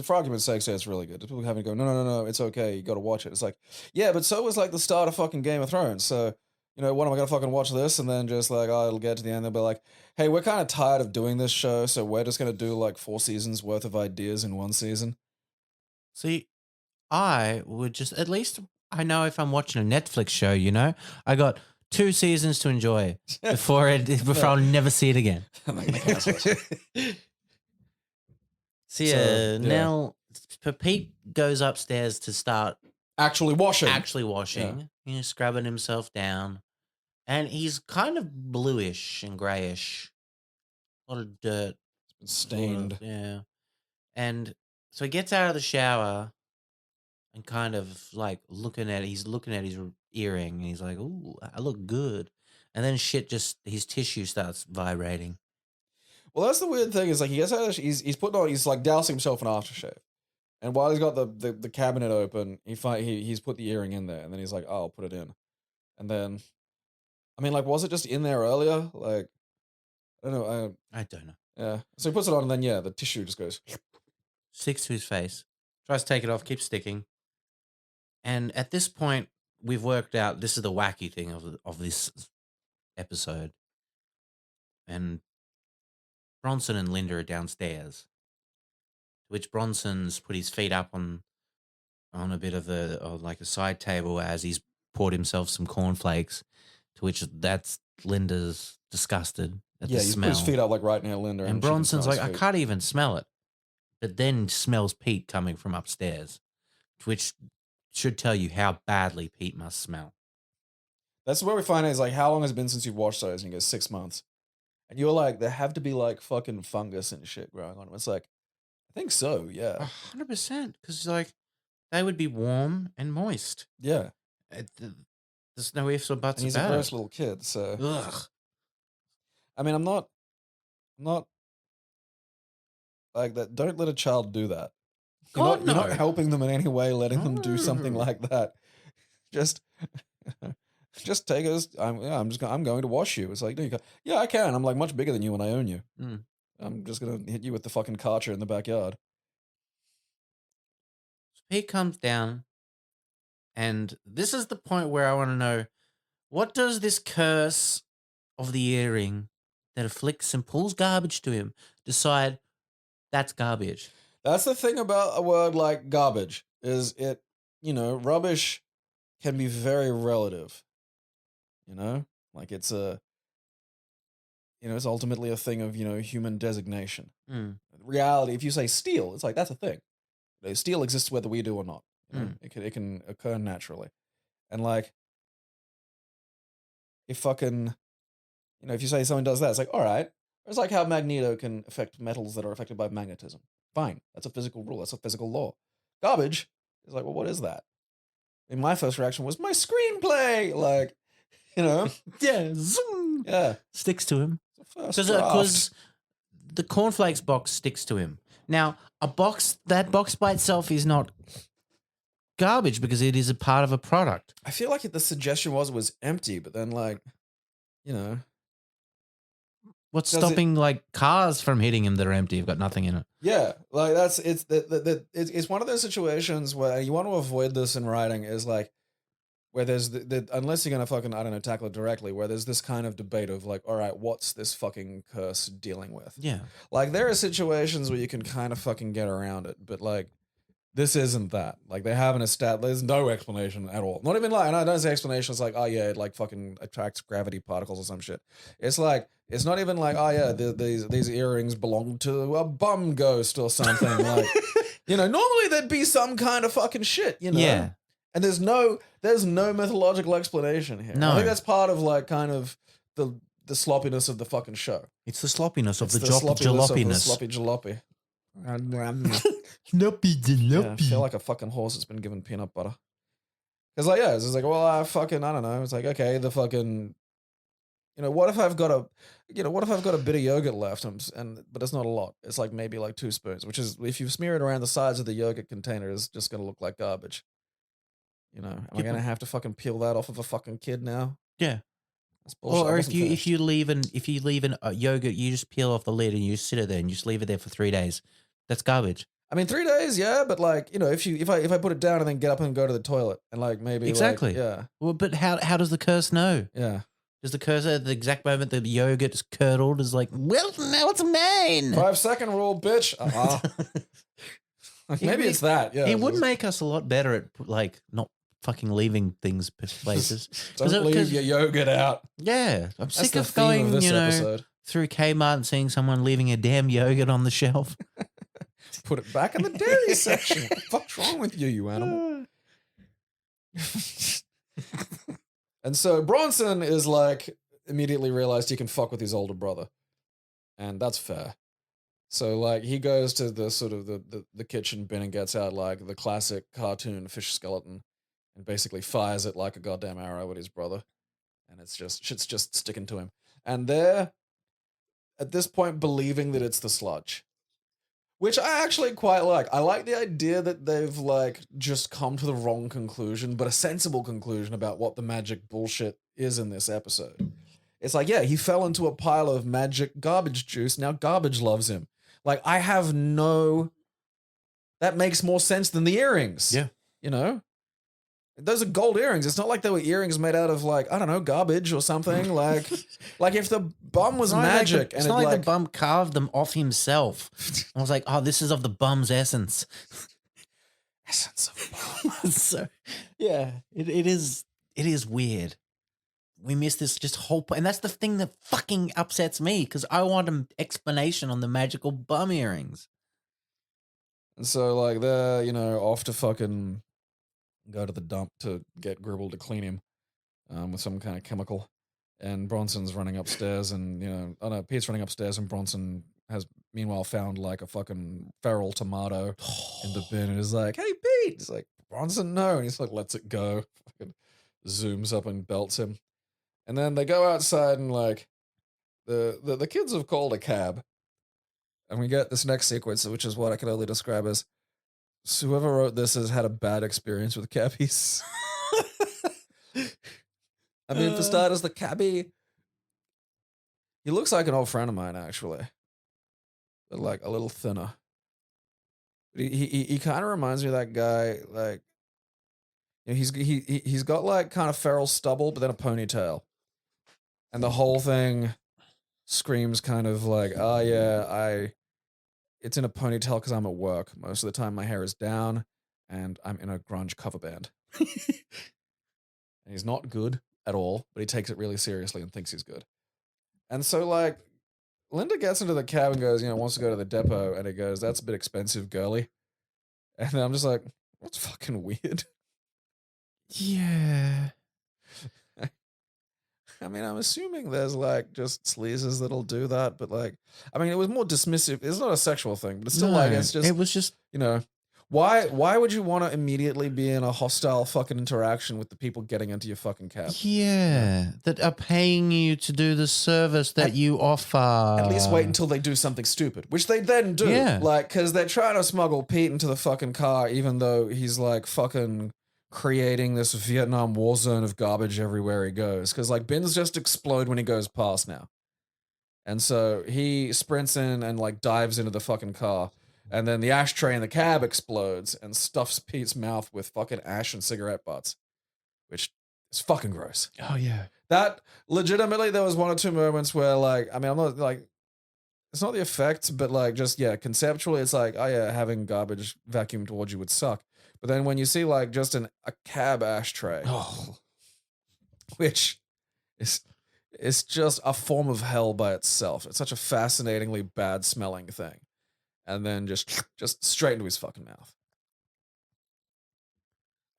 for argument's sake, say it's really good. People having to go, no, it's okay, you got to watch it. It's like, yeah, but so was, like, the start of fucking Game of Thrones. So, what am I going to fucking watch this? And then just, like, it'll get to the end, they'll be like, hey, we're kind of tired of doing this show, so we're just going to do, like, 4 seasons worth of ideas in 1 season. See, I would just, at least, I know if I'm watching a Netflix show, I got 2 seasons to enjoy before I'll never see it again. Now Pete goes upstairs to start actually washing. Yeah. Scrubbing himself down, and he's kind of bluish and grayish. A lot of dirt, it's been stained. Yeah, and so he gets out of the shower and kind of like he's looking at his earring, and he's like, "Ooh, I look good." And then his tissue starts vibrating. Well, that's the weird thing is like he gets out. He's putting on. He's like dousing himself in aftershave, and while he's got the cabinet open, he's put the earring in there, and then he's like, "Oh, I'll put it in." And then, I mean, like, was it just in there earlier? Like, I don't know. I don't know. Yeah. So he puts it on, and then yeah, the tissue just goes. Sticks to his face. Tries to take it off, keeps sticking. And at this point, we've worked out this is the wacky thing of this episode. And Bronson and Linda are downstairs, which Bronson's put his feet up on a bit of like a side table as he's poured himself some cornflakes. To which that's Linda's disgusted at Yeah, the he's put his smell. feet up like right near Linda, And she can Bronson's smell like, his I feet. can't even smell it. But then smells Pete coming from upstairs, which should tell you how badly Pete must smell. That's where we find out is like, how long has it been since you've watched those? And he goes, 6 months. And you're like, there have to be like fucking fungus and shit growing on him. It's like, I think so, yeah. 100%. Because like they would be warm and moist. Yeah. There's no ifs or buts And he's about a gross it. little kid, so. Ugh. I mean, I'm not like that. Don't let a child do that. God, You're not no. helping them in any way, letting them do something No. like that. Just take us. I'm going to wash you. It's like, no, you go, yeah, I can. I'm like much bigger than you and I own you. Mm. I'm just gonna hit you with the fucking Karcher in the backyard. So Pete comes down, and this is the point where I want to know, what does this curse of the earring that afflicts and pulls garbage to him decide that's garbage? That's the thing about a word like garbage is it, rubbish can be very relative. Like it's it's ultimately a thing of, human designation. Mm. Reality, if you say steel, it's like that's a thing. Steel exists whether we do or not. It can occur naturally. And like if fucking if you say someone does that, it's like, all right. It's like how magneto can affect metals that are affected by magnetism. Fine. That's a physical rule. That's a physical law. Garbage is like, well, what is that? And my first reaction was my screenplay. Like, Yeah, zoom. Yeah. Sticks to him. Because Because the cornflakes box sticks to him. Now, that box by itself is not garbage because it is a part of a product. I feel like the suggestion was empty, but then like, What's Does it- stopping like cars from hitting him that are empty? You've got nothing in it. yeah, like it's one of those situations where you want to avoid this in writing is like where there's unless you're gonna fucking I don't know tackle it directly, where there's this kind of debate of like, all right, what's this fucking curse dealing with? Yeah. Like there are situations where you can kind of fucking get around it, but like this isn't that. Like they haven't established. There's no explanation at all. Not even like, and I don't say explanation. It's like, oh yeah, it like fucking attracts gravity particles or some shit. It's like it's not even like, oh yeah, these earrings belong to a bum ghost or something. Like, normally there'd be some kind of fucking shit. Yeah. And there's no mythological explanation here. No. I think that's part of like kind of the sloppiness of the fucking show. It's the sloppiness of It's the sloppiness of the jalopiness. sloppy jalopy. Sloppy Yeah, I feel like a fucking horse that's been given peanut butter. Because like, yeah, it's just like, well, I don't know. It's like, okay, the fucking, what if I've got a bit of yogurt left, but it's not a lot. It's like maybe like 2 spoons, which is if you smear it around the sides of the yogurt container, it's just gonna look like garbage. Am I gonna have to fucking peel that off of a fucking kid now? Yeah. That's bullshit. I Or wasn't if you finished. leave an yogurt, you just peel off the lid and you sit it there and you just leave it there for 3 days. That's garbage. I mean, 3 days, yeah, but like, if I put it down and then get up and go to the toilet and like maybe Exactly. yeah, Well, but how does the curse know? yeah. Does the curse at the exact moment the yogurt is curdled is like, well, now it's mine. 5-second rule, bitch. Like, maybe it's that. Yeah, It would make us a lot better at like not fucking leaving things places. Don't leave your yogurt out. Yeah, I'm That's sick the of theme going, of this episode. through Kmart and seeing someone leaving a damn yogurt on the shelf. Put it back in the dairy section. What the fuck's wrong with you, you animal? And so Bronson is like immediately realized he can fuck with his older brother. And that's fair. So like he goes to the sort of the kitchen bin and gets out like the classic cartoon fish skeleton and basically fires it like a goddamn arrow at his brother. And it's just shit's just sticking to him. And there at this point believing that it's the sludge. Which I actually quite like. I like the idea that they've like just come to the wrong conclusion, but a sensible conclusion about what the magic bullshit is in this episode. It's like, yeah, he fell into a pile of magic garbage juice. Now garbage loves him. Like, I have no... That makes more sense than the earrings. Yeah. You know? Those are gold earrings. It's not like they were earrings made out of, like, I don't know, garbage or something. Like if the bum was magic it's not like the bum carved them off himself. I was like, oh, this is of the bum's essence. Essence of bum. So, yeah, it is weird. We missed this just whole point. And that's the thing that fucking upsets me because I want an explanation on the magical bum earrings. And so, like, they're, you know, off to fucking go to the dump to get Gribble to clean him with some kind of chemical. And Bronson's running upstairs and, you know, oh no, Pete's running upstairs and Bronson has meanwhile found like a fucking feral tomato in the bin and is like, hey, Pete. He's like, Bronson, no. And he's like, lets it go. Fucking zooms up and belts him. And then they go outside and like the kids have called a cab. And we get this next sequence, which is what I can only describe as whoever wrote this has had a bad experience with cabbies. I mean, for starters, the cabbie, he looks like an old friend of mine, actually. But like a little thinner. But he kind of reminds me of that guy, like, you know, he's got like kind of feral stubble, but then a ponytail. And the whole thing screams kind of like, oh yeah, it's in a ponytail because I'm at work. Most of the time my hair is down and I'm in a grunge cover band. And he's not good at all, but he takes it really seriously and thinks he's good. And so like Linda gets into the cab and goes, you know, wants to go to the depot, and he goes, that's a bit expensive, girly. And then I'm just like, that's fucking weird. Yeah. I mean, I'm assuming there's like just sleazes that'll do that, but like, I mean, it was more dismissive. It's not a sexual thing, but it's still like, it's just, it was just, you know, why would you want to immediately be in a hostile fucking interaction with the people getting into your fucking cab? yeah, that are paying you to do the service that you offer. At least wait until they do something stupid, which they then do. Yeah. Like, because they're trying to smuggle Pete into the fucking car, even though he's like fucking creating this Vietnam war zone of garbage everywhere he goes. Because like bins just explode when he goes past now. And so he sprints in and like dives into the fucking car. And then the ashtray in the cab explodes and stuffs Pete's mouth with fucking ash and cigarette butts, which is fucking gross. Oh, yeah. That legitimately, there was one or two moments where like, I mean, I'm not like, it's not the effects, but like just, yeah, conceptually, it's like, oh yeah, having garbage vacuumed towards you would suck. But then when you see like just a cab ashtray, which is just a form of hell by itself. It's such a fascinatingly bad smelling thing. And then just straight into his fucking mouth.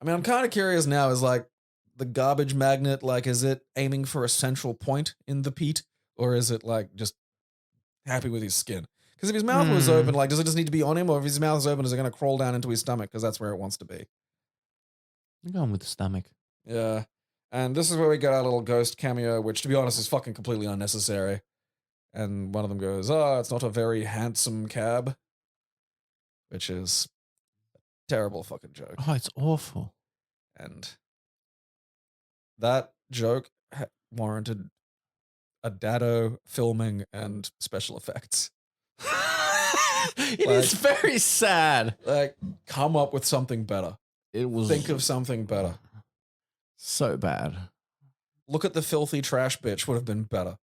I mean, I'm kind of curious now, is like the garbage magnet, like, is it aiming for a central point in the Pete? Or is it like just happy with his skin? Because if his mouth was open, like, does it just need to be on him? Or if his mouth is open, is it going to crawl down into his stomach? Because that's where it wants to be. I'm going with the stomach. Yeah. And this is where we get our little ghost cameo, which, to be honest, is fucking completely unnecessary. And one of them goes, oh, it's not a very handsome cab. Which is a terrible fucking joke. Oh, it's awful. And that joke warranted a dado filming and special effects. It is very sad. Like, come up with something better. Think of something better. So bad. Look at the filthy trash bitch would have been better.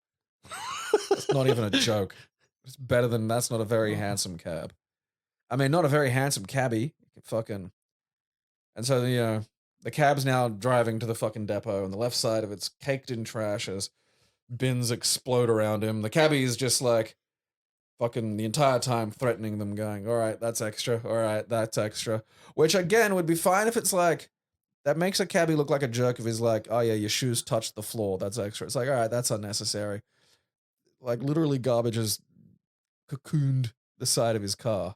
It's not even a joke. It's better than that's not a very handsome cab. I mean, not a very handsome cabbie. Fucking. And so, you know, the cab's now driving to the fucking depot, and the left side of it's caked in trash as bins explode around him. The cabbie's just like fucking the entire time threatening them, going, all right, that's extra. All right, that's extra. Which, again, would be fine if it's like, that makes a cabbie look like a jerk if he's like, oh yeah, your shoes touched the floor. That's extra. It's like, all right, that's unnecessary. Like, literally garbage has cocooned the side of his car.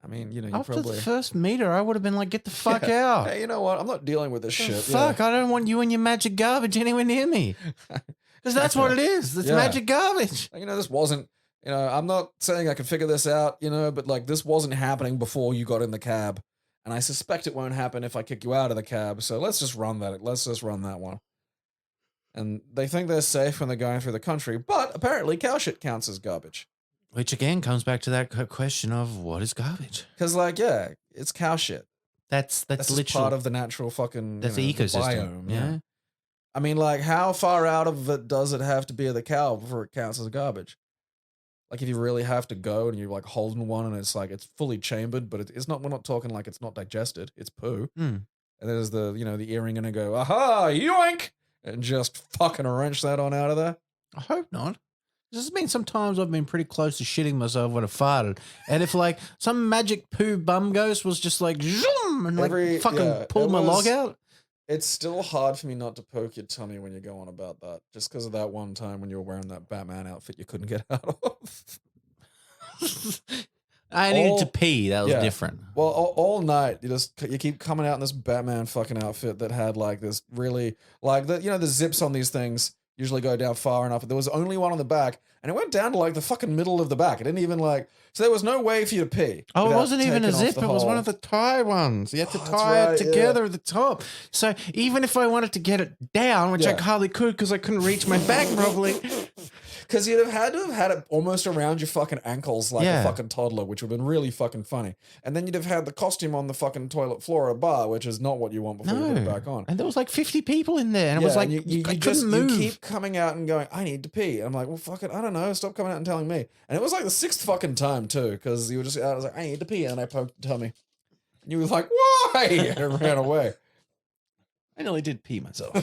I mean, you know, you After probably... the first meter, I would have been like, get the fuck out. Hey, you know what? I'm not dealing with this shit. Fuck, I don't want you and your magic garbage anywhere near me. Because that's what it is. It's Yeah. magic garbage. This wasn't, I'm not saying I can figure this out, but like this wasn't happening before you got in the cab. And I suspect it won't happen if I kick you out of the cab. So let's just run that. Let's just run that one. And they think they're safe when they're going through the country, but apparently cow shit counts as garbage. Which again comes back to that question of what is garbage? Because, like, yeah, it's cow shit. That's That's literally part of the natural fucking that's the the ecosystem. biome. Yeah. I mean, like, how far out of it does it have to be of the cow before it counts as garbage? Like, if you really have to go and you're like holding one and it's like it's fully chambered, but it's not. We're not talking like it's not digested. It's poo. Mm. And there's the the earring gonna go aha yoink and just fucking wrench that on out of there. I hope not. This has been sometimes I've been pretty close to shitting myself when I farted. And if like some magic poo bum ghost was just like zoom and like fucking pulled my log out. It's still hard for me not to poke your tummy when you go on about that. Just because of that one time when you were wearing that Batman outfit you couldn't get out of. I needed to pee. That was different. Well, all night you keep coming out in this Batman fucking outfit that had like this really like the zips on these things usually go down far enough. There was only one on the back, and it went down to like the fucking middle of the back. It didn't even so there was no way for you to pee. Oh, it wasn't even a zip. It was one of the tie ones. You had to tie it together at the top. So even if I wanted to get it down, which I hardly could because I couldn't reach my back properly. Because you'd have had it almost around your fucking ankles like a fucking toddler, which would have been really fucking funny. And then you'd have had the costume on the fucking toilet floor at a bar, which is not what you want before you put it back on. And there was like 50 people in there. And it was like, you couldn't move. You keep coming out and going, I need to pee. And I'm like, well, fuck it, I don't know. Stop coming out and telling me. And it was like the 6th fucking time too, because you were just out. I was like, I need to pee. And I poked the tummy. And you were like, why? And it ran away. I nearly did pee myself.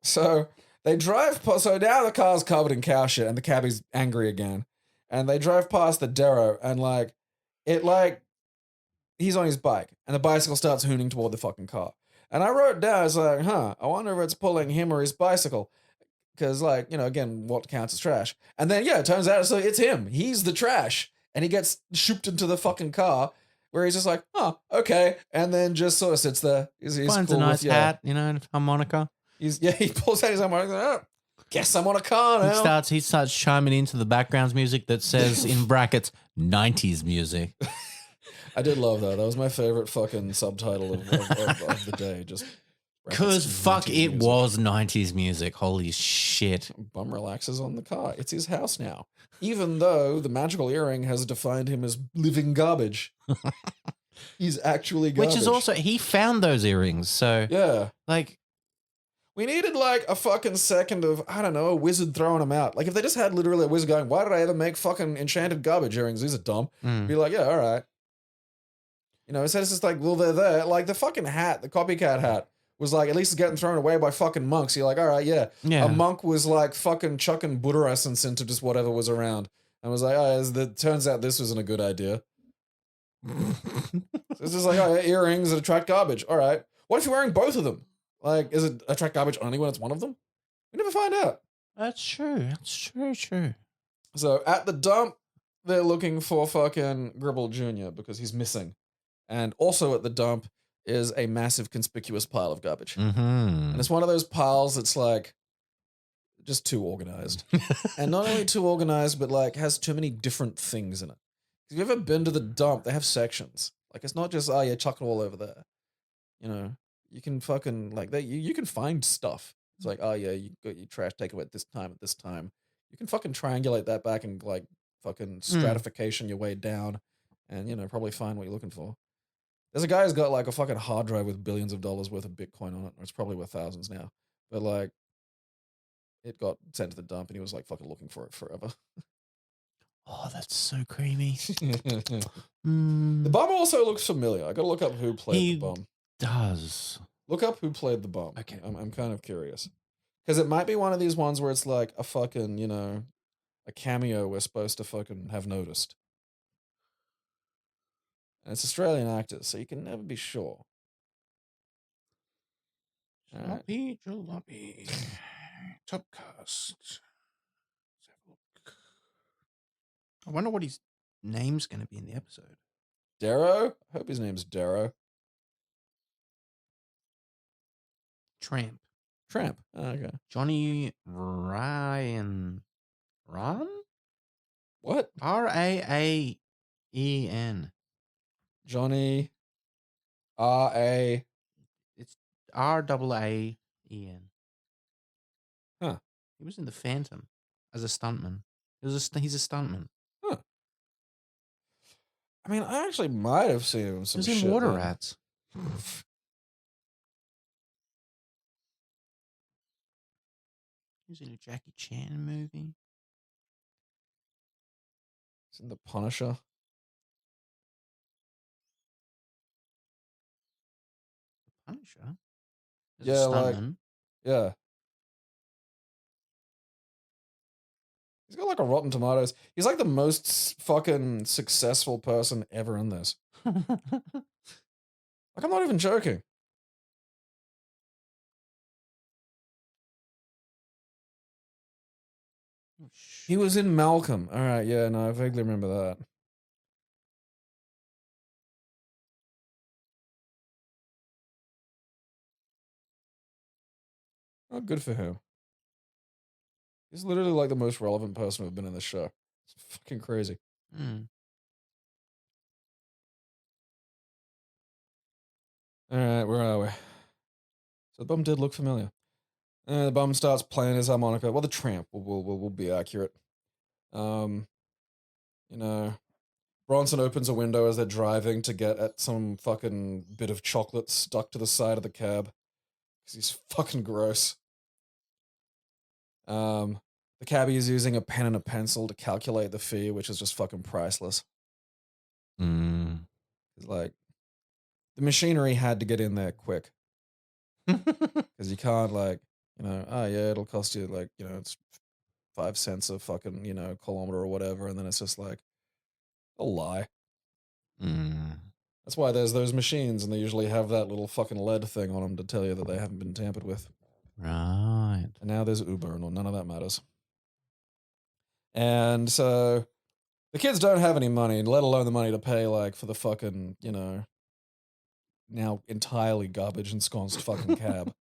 So they drive past, so now the car's covered in cow shit and the cabbie's angry again. And they drive past the Darrow and he's on his bike and the bicycle starts hooning toward the fucking car. And I wrote down, I was like, I wonder if it's pulling him or his bicycle. Because again, what counts as trash? And then, it turns out it's him. He's the trash. And he gets shooped into the fucking car where he's just like, okay. And then just sort of sits there. He's finds cool a nice hat, and a harmonica. He pulls out his harmonica. Guess I'm on a car now. He starts chiming into the background music that says in brackets 90s music. I did love that. That was my favorite fucking subtitle of the day. Just because fuck, it was 90s music. Holy shit. Bum relaxes on the car. It's his house now. Even though the magical earring has defined him as living garbage. He's actually garbage. Which is also, he found those earrings. So, we needed a fucking second of, I don't know, a wizard throwing them out. Like if they just had literally a wizard going, why did I ever make fucking enchanted garbage earrings? These are dumb. Be like, yeah, all right. Instead it's just like, well, they're there. Like the fucking hat, the copycat hat was like, at least it's getting thrown away by fucking monks. You're like, all right, yeah. A monk was like fucking chucking Buddha essence into just whatever was around. And was like, turns out this wasn't a good idea. So it's just like, earrings that attract garbage. All right. What if you're wearing both of them? Like, is it attract garbage only when it's one of them? We never find out. That's true. That's true. So at the dump, they're looking for fucking Gribble Jr. because he's missing. And also at the dump is a massive conspicuous pile of garbage. And it's one of those piles that's like just too organized. And not only too organized, but has too many different things in it. If you've ever been to the dump, they have sections. Like it's not just, chuck it all over there. You can fucking you can find stuff. It's like, you got your trash takeaway at this time. You can fucking triangulate that back and fucking stratification your way down and probably find what you're looking for. There's a guy who's got a fucking hard drive with billions of dollars worth of Bitcoin on it. Or it's probably worth thousands now. But it got sent to the dump and he was fucking looking for it forever. Oh, that's so creamy. The bum also looks familiar. I gotta look up who played the bum. Does. Look up who played the bum. Okay. I'm kind of curious. Because it might be one of these ones where it's like a fucking, a cameo we're supposed to fucking have noticed. And it's Australian actors, so you can never be sure. Sloppy Jalopy. Top cast. Let's have a look. I wonder what his name's going to be in the episode. Darrow? I hope his name's Darrow. Tramp. Tramp. Oh, okay. Johnny Ryan. Run? What? Raaen. Johnny R.A. It's Raaen. Huh. He was in The Phantom as a stuntman. He's a stuntman. Huh. I mean, I actually might have seen him in He some was in shit. Water then. Rats. He was in a Jackie Chan movie. He's in The Punisher. Punisher? As Yeah, a like, stuntman. yeah. He's got like a Rotten Tomatoes. He's like the most fucking successful person ever in this. Like, I'm not even joking. He was in Malcolm. All right, yeah, no, I vaguely remember that. Oh, good for him. He's literally like the most relevant person who've been in this show. It's fucking crazy. Mm. All right, where are we? So the bum did look familiar. The bum starts playing his harmonica. Well, the tramp will be accurate. You know, Bronson opens a window as they're driving to get at some fucking bit of chocolate stuck to the side of the cab. Because he's fucking gross. The cabbie is using a pen and a pencil to calculate the fee, which is just fucking priceless. Mm. It's like, the machinery had to get in there quick. Because you can't, like, oh yeah, it'll cost you, like, it's 5 cents a fucking, kilometer or whatever. And then it's just like a lie. Mm. That's why there's those machines, and they usually have that little fucking lead thing on them to tell you that they haven't been tampered with. Right. And now there's Uber, and none of that matters. And so the kids don't have any money, let alone the money to pay, like, for the fucking, now entirely garbage ensconced fucking cab.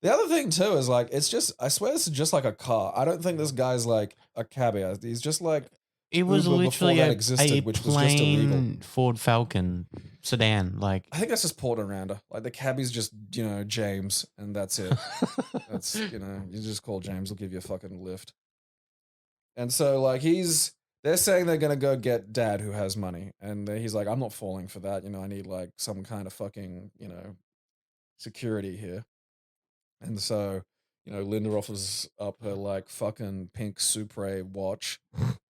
The other thing too is like, it's just, I swear this is just like a car. I don't think this guy's like a cabbie. He's just like It was Uber before literally that a existed, which was just illegal. plain Ford Falcon sedan. Like, I think that's just Port Aranda. Like, the cabbie's just, James, and that's it. That's, you just call James, he'll give you a fucking lift. And so, like, they're saying they're gonna go get dad who has money. And he's like, I'm not falling for that. I need like some kind of fucking, security here. And so, Linda offers up her like fucking pink Supre watch,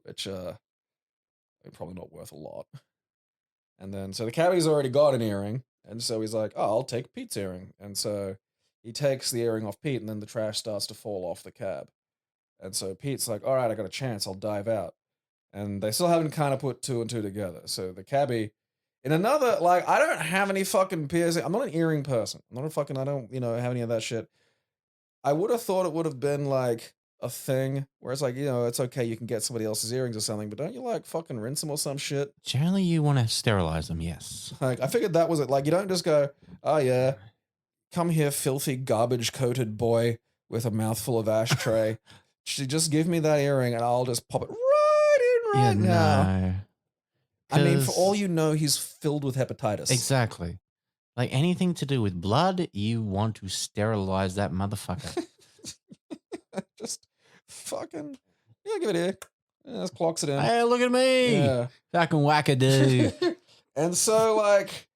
which probably not worth a lot. And then so the cabbie's already got an earring, and so he's like, "Oh, I'll take Pete's earring." And so he takes the earring off Pete, and then the trash starts to fall off the cab. And so Pete's like, "All right, I got a chance. I'll dive out." And they still haven't kind of put two and two together. So the cabbie, in another, like, I don't have any fucking piercing. I'm not an earring person. I'm not a fucking. I don't have any of that shit. I would have thought it would have been like a thing where it's like, it's okay, you can get somebody else's earrings or something, but don't you like fucking rinse them or some shit? generally, you want to sterilize them, yes. Like, I figured that was it. Like, you don't just go, oh yeah, come here, filthy garbage coated boy with a mouthful of ashtray. Just give me that earring and I'll just pop it right in now. No. I mean, for 'Cause- all you know, he's filled with hepatitis. Exactly. Like anything to do with blood, you want to sterilize that motherfucker. Just fucking, yeah, give it here. Yeah, just clocks it in. Hey, look at me. Yeah. Fucking wackadoo. And so, like,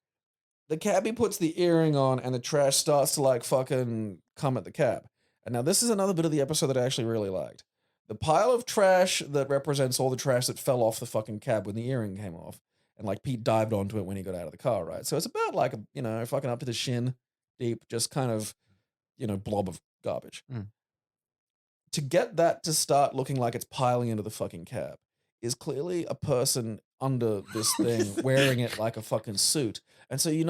the cabbie puts the earring on and the trash starts to, like, fucking come at the cab. And now this is another bit of the episode that I actually really liked. The pile of trash that represents all the trash that fell off the fucking cab when the earring came off. And, like, Pete dived onto it when he got out of the car, right? So it's about, like, fucking up to the shin deep, just kind of, blob of garbage. Mm. To get that to start looking like it's piling into the fucking cab is clearly a person under this thing wearing it like a fucking suit. And so, you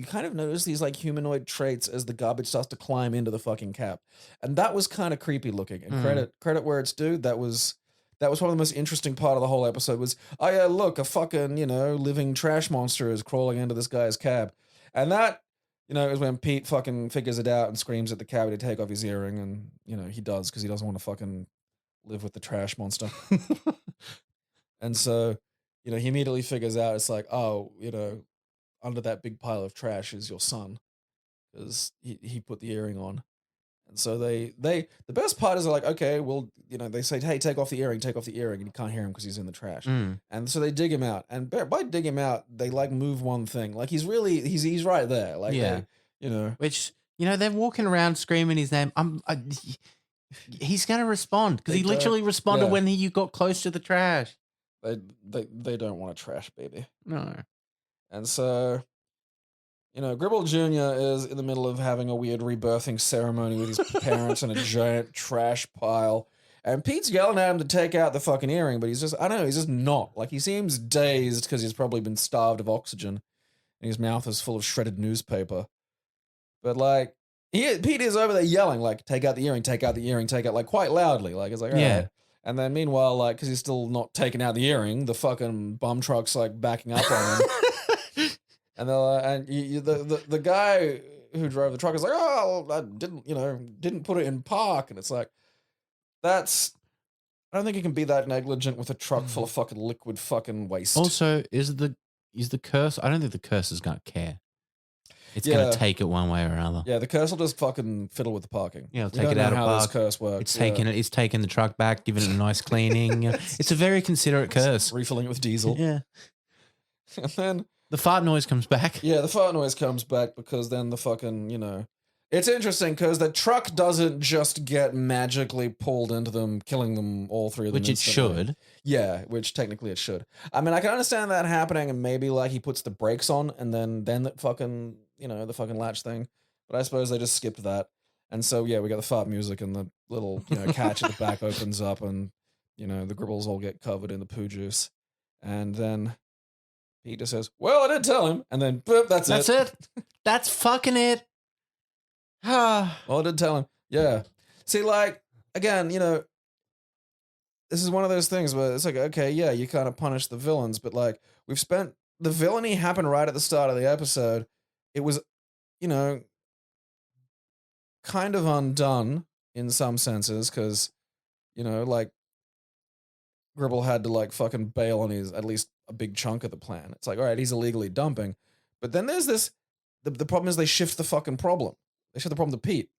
kind of notice these like humanoid traits as the garbage starts to climb into the fucking cab. And that was kind of creepy looking. And credit where it's due. That was one of the most interesting part of the whole episode was, oh yeah, look, a fucking, living trash monster is crawling into this guy's cab. And that, is when Pete fucking figures it out and screams at the cabbie to take off his earring, and he does because he doesn't want to fucking live with the trash monster. And so, he immediately figures out it's like, oh, under that big pile of trash is your son because he put the earring on. And so the best part is they're like, okay, well, they say, hey, take off the earring, and he can't hear him because he's in the trash. Mm. And so they dig him out, and by digging him out, they like move one thing, like he's right there, like Yeah. Which they're walking around screaming his name. He's gonna respond because he literally responded when you got close to the trash. They don't want a trash baby. No. And so, Gribble Jr. is in the middle of having a weird rebirthing ceremony with his parents in a giant trash pile. And Pete's yelling at him to take out the fucking earring, but he's just not. Like, he seems dazed because he's probably been starved of oxygen and his mouth is full of shredded newspaper. But, like, Pete is over there yelling, like, take out the earring, like, quite loudly. Like, it's like, all right. And then meanwhile, like, because he's still not taking out the earring, the fucking bum truck's, like, backing up on him. And the guy who drove the truck is like, oh, I didn't put it in park. And it's like, I don't think you can be that negligent with a truck full of fucking liquid fucking waste. Also, is the curse? I don't think the curse is gonna care. It's gonna take it one way or another. Yeah, the curse will just fucking fiddle with the parking. Yeah, take it out of how park. this curse works. It's taking the truck back, giving it a nice cleaning. It's a very considerate curse. Refilling it with diesel. Yeah. And then the fart noise comes back. Yeah, the fart noise comes back because then the fucking, it's interesting because the truck doesn't just get magically pulled into them, killing them, all three of them. Which instantly. It should. Yeah, which technically it should. I mean, I can understand that happening and maybe like he puts the brakes on and then the fucking, the fucking latch thing. But I suppose they just skipped that. And so, yeah, we got the fart music and the little, catch at the back opens up and, the gribbles all get covered in the poo juice. And then he just says, well, I did tell him. And then, boop, that's it. That's it. That's fucking it. Well, I did tell him. Yeah. See, like, again, this is one of those things where it's like, okay, yeah, you kind of punish the villains, but like, the villainy happened right at the start of the episode. It was, kind of undone in some senses because, like, Gribble had to like fucking bail on at least a big chunk of the plan. It's like, all right, he's illegally dumping. But then there's this, the problem is they shift the fucking problem. They shift the problem to Pete.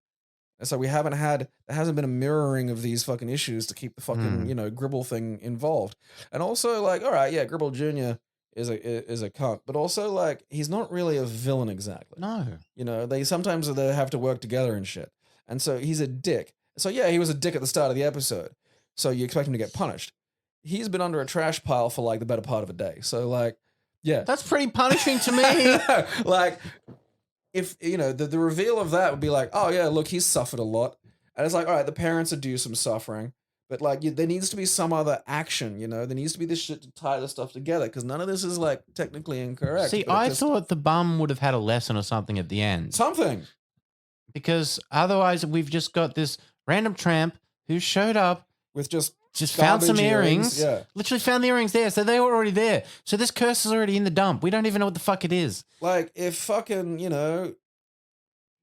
And so there hasn't been a mirroring of these fucking issues to keep the fucking, Gribble thing involved. And also like, all right, yeah, Gribble Jr. is a cunt, but also like, he's not really a villain exactly. No. They sometimes they have to work together and shit. And so he's a dick. So yeah, he was a dick at the start of the episode. So you expect him to get punished. He's been under a trash pile for like the better part of a day. So like, yeah. That's pretty punishing to me. Like, if, the reveal of that would be like, oh yeah, look, he's suffered a lot. And it's like, all right, the parents are due some suffering. But like, there needs to be some other action, There needs to be this shit to tie the stuff together because none of this is like technically incorrect. See, I thought the bum would have had a lesson or something at the end. Something. Because otherwise we've just got this random tramp who showed up with just found some earrings. Yeah. Literally found the earrings there. So they were already there. So this curse is already in the dump. We don't even know what the fuck it is. Like if fucking,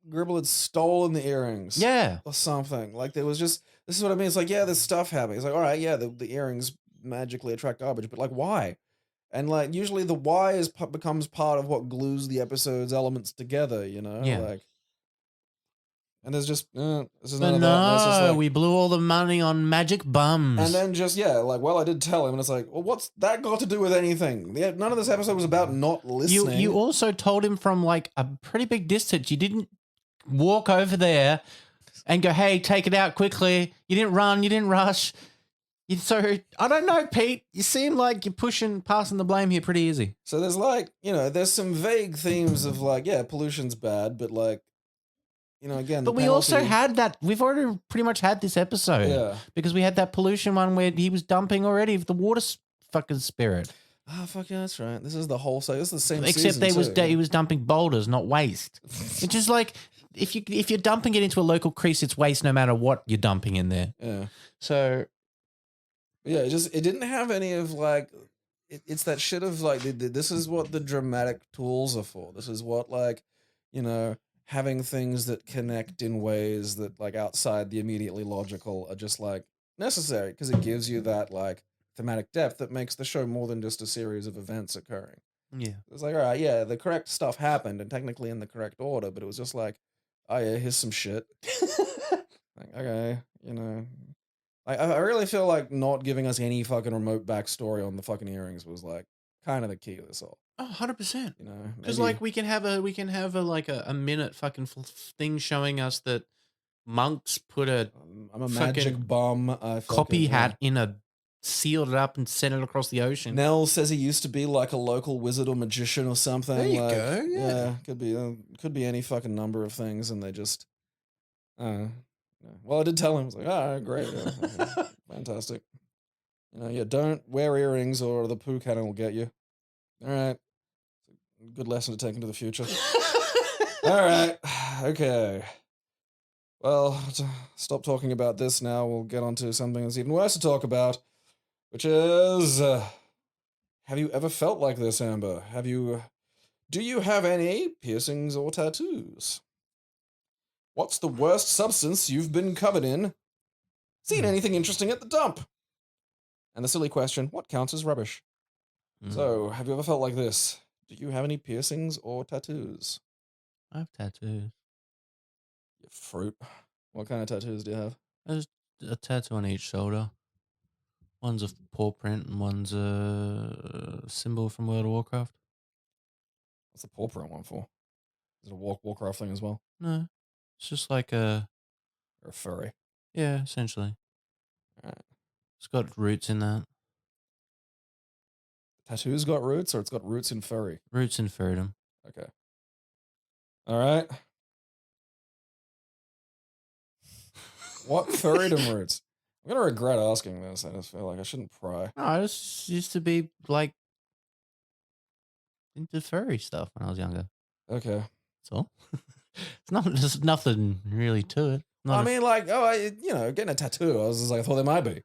Gribble had stolen the earrings. Yeah. Or something. Like there was just, this is what I mean. It's like, yeah, there's stuff happening. It's like, all right, yeah, the earrings magically attract garbage, but like why? And like usually the why becomes part of what glues the episode's elements together, Yeah. Like, and there's just, this is none of that. It's just like, we blew all the money on magic bums. and then just, yeah, like, well, I did tell him, and it's like, well, what's that got to do with anything? None of this episode was about not listening. You also told him from like a pretty big distance. You didn't walk over there and go, hey, take it out quickly. You didn't run. You didn't rush. So, I don't know, Pete. You seem like you're passing the blame here pretty easy. So there's like, there's some vague themes of like, yeah, pollution's bad, but like, again. But we also had that. We've already pretty much had this episode. Yeah. Because we had that pollution one where he was dumping already of the water fucking spirit. Oh, fuck yeah, that's right. This is the whole This is the same Except season he was dumping boulders, not waste. It's just like, if you're dumping it into a local crease, it's waste no matter what you're dumping in there. Yeah. So. Yeah, it didn't have any of like, it's that shit of like, this is what the dramatic tools are for. This is what like, you know, having things that connect in ways that like outside the immediately logical are just like necessary because it gives you that like thematic depth that makes the show more than just a series of events occurring. Yeah. It's like, all right, yeah, the correct stuff happened and technically in the correct order, but it was just like, oh yeah, here's some shit. Like, okay, you know. I really feel like not giving us any fucking remote backstory on the fucking earrings was like kind of the key to this all. Oh, 100%. You know, Because maybe like we can have a like a minute fucking thing showing us that monks put a I'm a magic fucking bum. I copy fucking hat in a sealed it up and sent it across the ocean. Nell says he used to be like a local wizard or magician or something. There you like, go, yeah. could be any fucking number of things, and they just, yeah. Well, I did tell him. I was like, all right, great, yeah, okay, fantastic. You know, yeah, don't wear earrings or the poo cannon will get you. All right, good lesson to take into the future. All right, okay. Well, stop talking about this now. We'll get on to something that's even worse to talk about, which is, have you ever felt like this, Amber? Do you have any piercings or tattoos? What's the worst substance you've been covered in? Seen anything interesting at the dump? And the silly question, what counts as rubbish? So, have you ever felt like this? Do you have any piercings or tattoos? I have tattoos. You fruit. What kind of tattoos do you have? There's a tattoo on each shoulder. One's a paw print and one's a symbol from World of Warcraft. What's the paw print one for? Is it a Warcraft thing as well? No, it's just like a... Or a furry? Yeah, essentially. Alright. It's got roots in that. Tattoo's got roots, or it's got roots in furry? Roots in furridom. Okay. Alright. What furridom roots? I'm gonna regret asking this. I just feel like I shouldn't pry. No, I just used to be like into furry stuff when I was younger. Okay. So it's not just nothing really to it. I mean, like, getting a tattoo. I was just like, I thought there might be.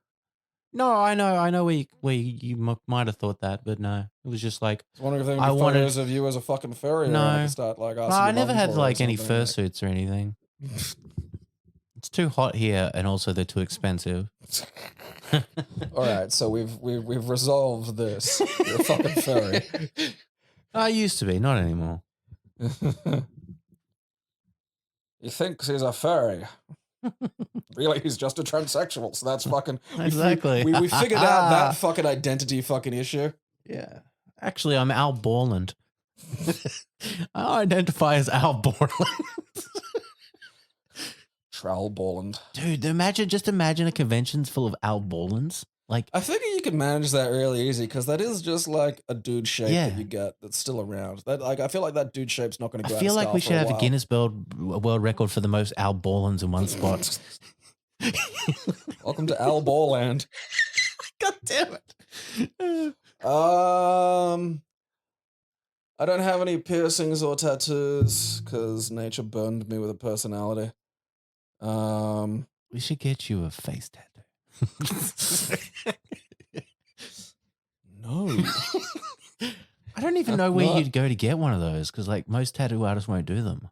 No, I know where you might have thought that, but no, it was just like I was wondering if there I would be wanted- photos of you as a fucking furry. No. Or I could start like asking. no, I your never mum had for it or like any something, like- fursuits or anything. It's too hot here, and also they're too expensive. All right, so we've resolved this. You're a fucking furry. I used to be, not anymore. He thinks he's a furry. Really, he's just a transsexual. So that's fucking Exactly. We figured out that fucking identity fucking issue. Yeah. Actually, I'm Al Borland. I identify as Al Borland. Trowel Borland. Dude, imagine a convention's full of Al Borlands. Like, I figure you can manage that really easy because that is just like a dude shape Yeah. that you get that's still around. That like I feel like that dude shape's not going to go. I out feel of like style we for should have a while. Guinness World Record for the most Al Borlands in one spot. Welcome to Al Borland. God damn it. I don't have any piercings or tattoos because nature burned me with a personality. We should get you a face tattoo. No. I don't even know where you'd go to get one of those because like most tattoo artists won't do them.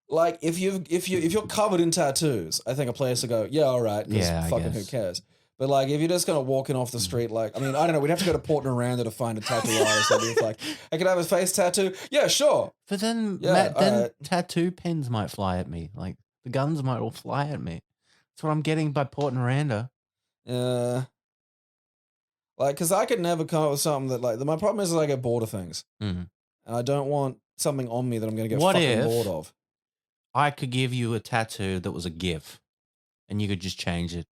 Like if you're covered in tattoos, I think a place to go. Yeah, all right. Yeah, I fucking who guess. cares? But like if you're just kind of walking off the street, like I mean, I don't know. We'd have to go to Port Noranda to find a tattoo artist that'd be like, I could have a face tattoo. Yeah, sure. But then, Yeah, then tattoo pens might fly at me. Like the guns might all fly at me. That's what I'm getting by Port Noranda. Yeah. Like, cause I could never come up with something that like my problem is I get bored of things, Mhm. and I don't want something on me that I'm gonna get What fucking if- bored of. I could give you a tattoo that was a GIF, and you could just change it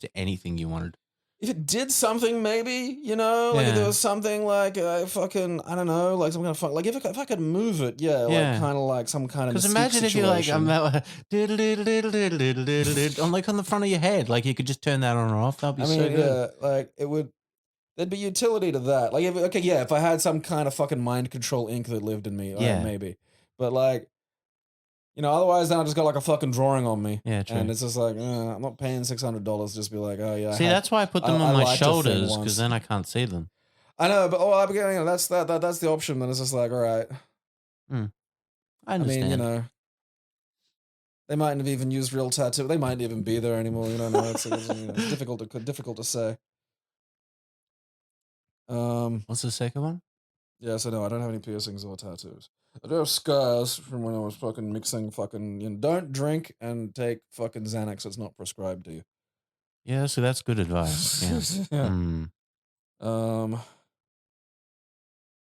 to anything you wanted. If it did something, maybe, you know, like if Yeah. there was something like fucking, I don't know, like some kind of fun, like if I could move it, yeah, Yeah. like kind of like some kind of. Because Mystique imagine if you're like, situation. on like on the front of your head, like you could just turn that on or off. That'd be I mean, so good. yeah, like it would. There'd be utility to that. Like, if I had some kind of fucking mind control ink that lived in me, Yeah. maybe. But like, you know, otherwise then I just got like a fucking drawing on me. Yeah, true. And it's just like, I'm not paying $600 to just be like, oh yeah. See, that's why I put them on my liked a thing shoulders once. because then I can't see them. I know, but that's the option. Then it's just like, all right. I I mean, understand. they mightn't have even used real tattoo. They mightn't even be there anymore. You don't know. It's difficult to say. Um, What's the second one? yeah, so no, I don't have any piercings or tattoos. I do have scars from when I was fucking mixing fucking. Don't drink and take fucking Xanax. It's not prescribed to you. Yeah, so that's good advice. Yeah. Yeah. Hmm. Um,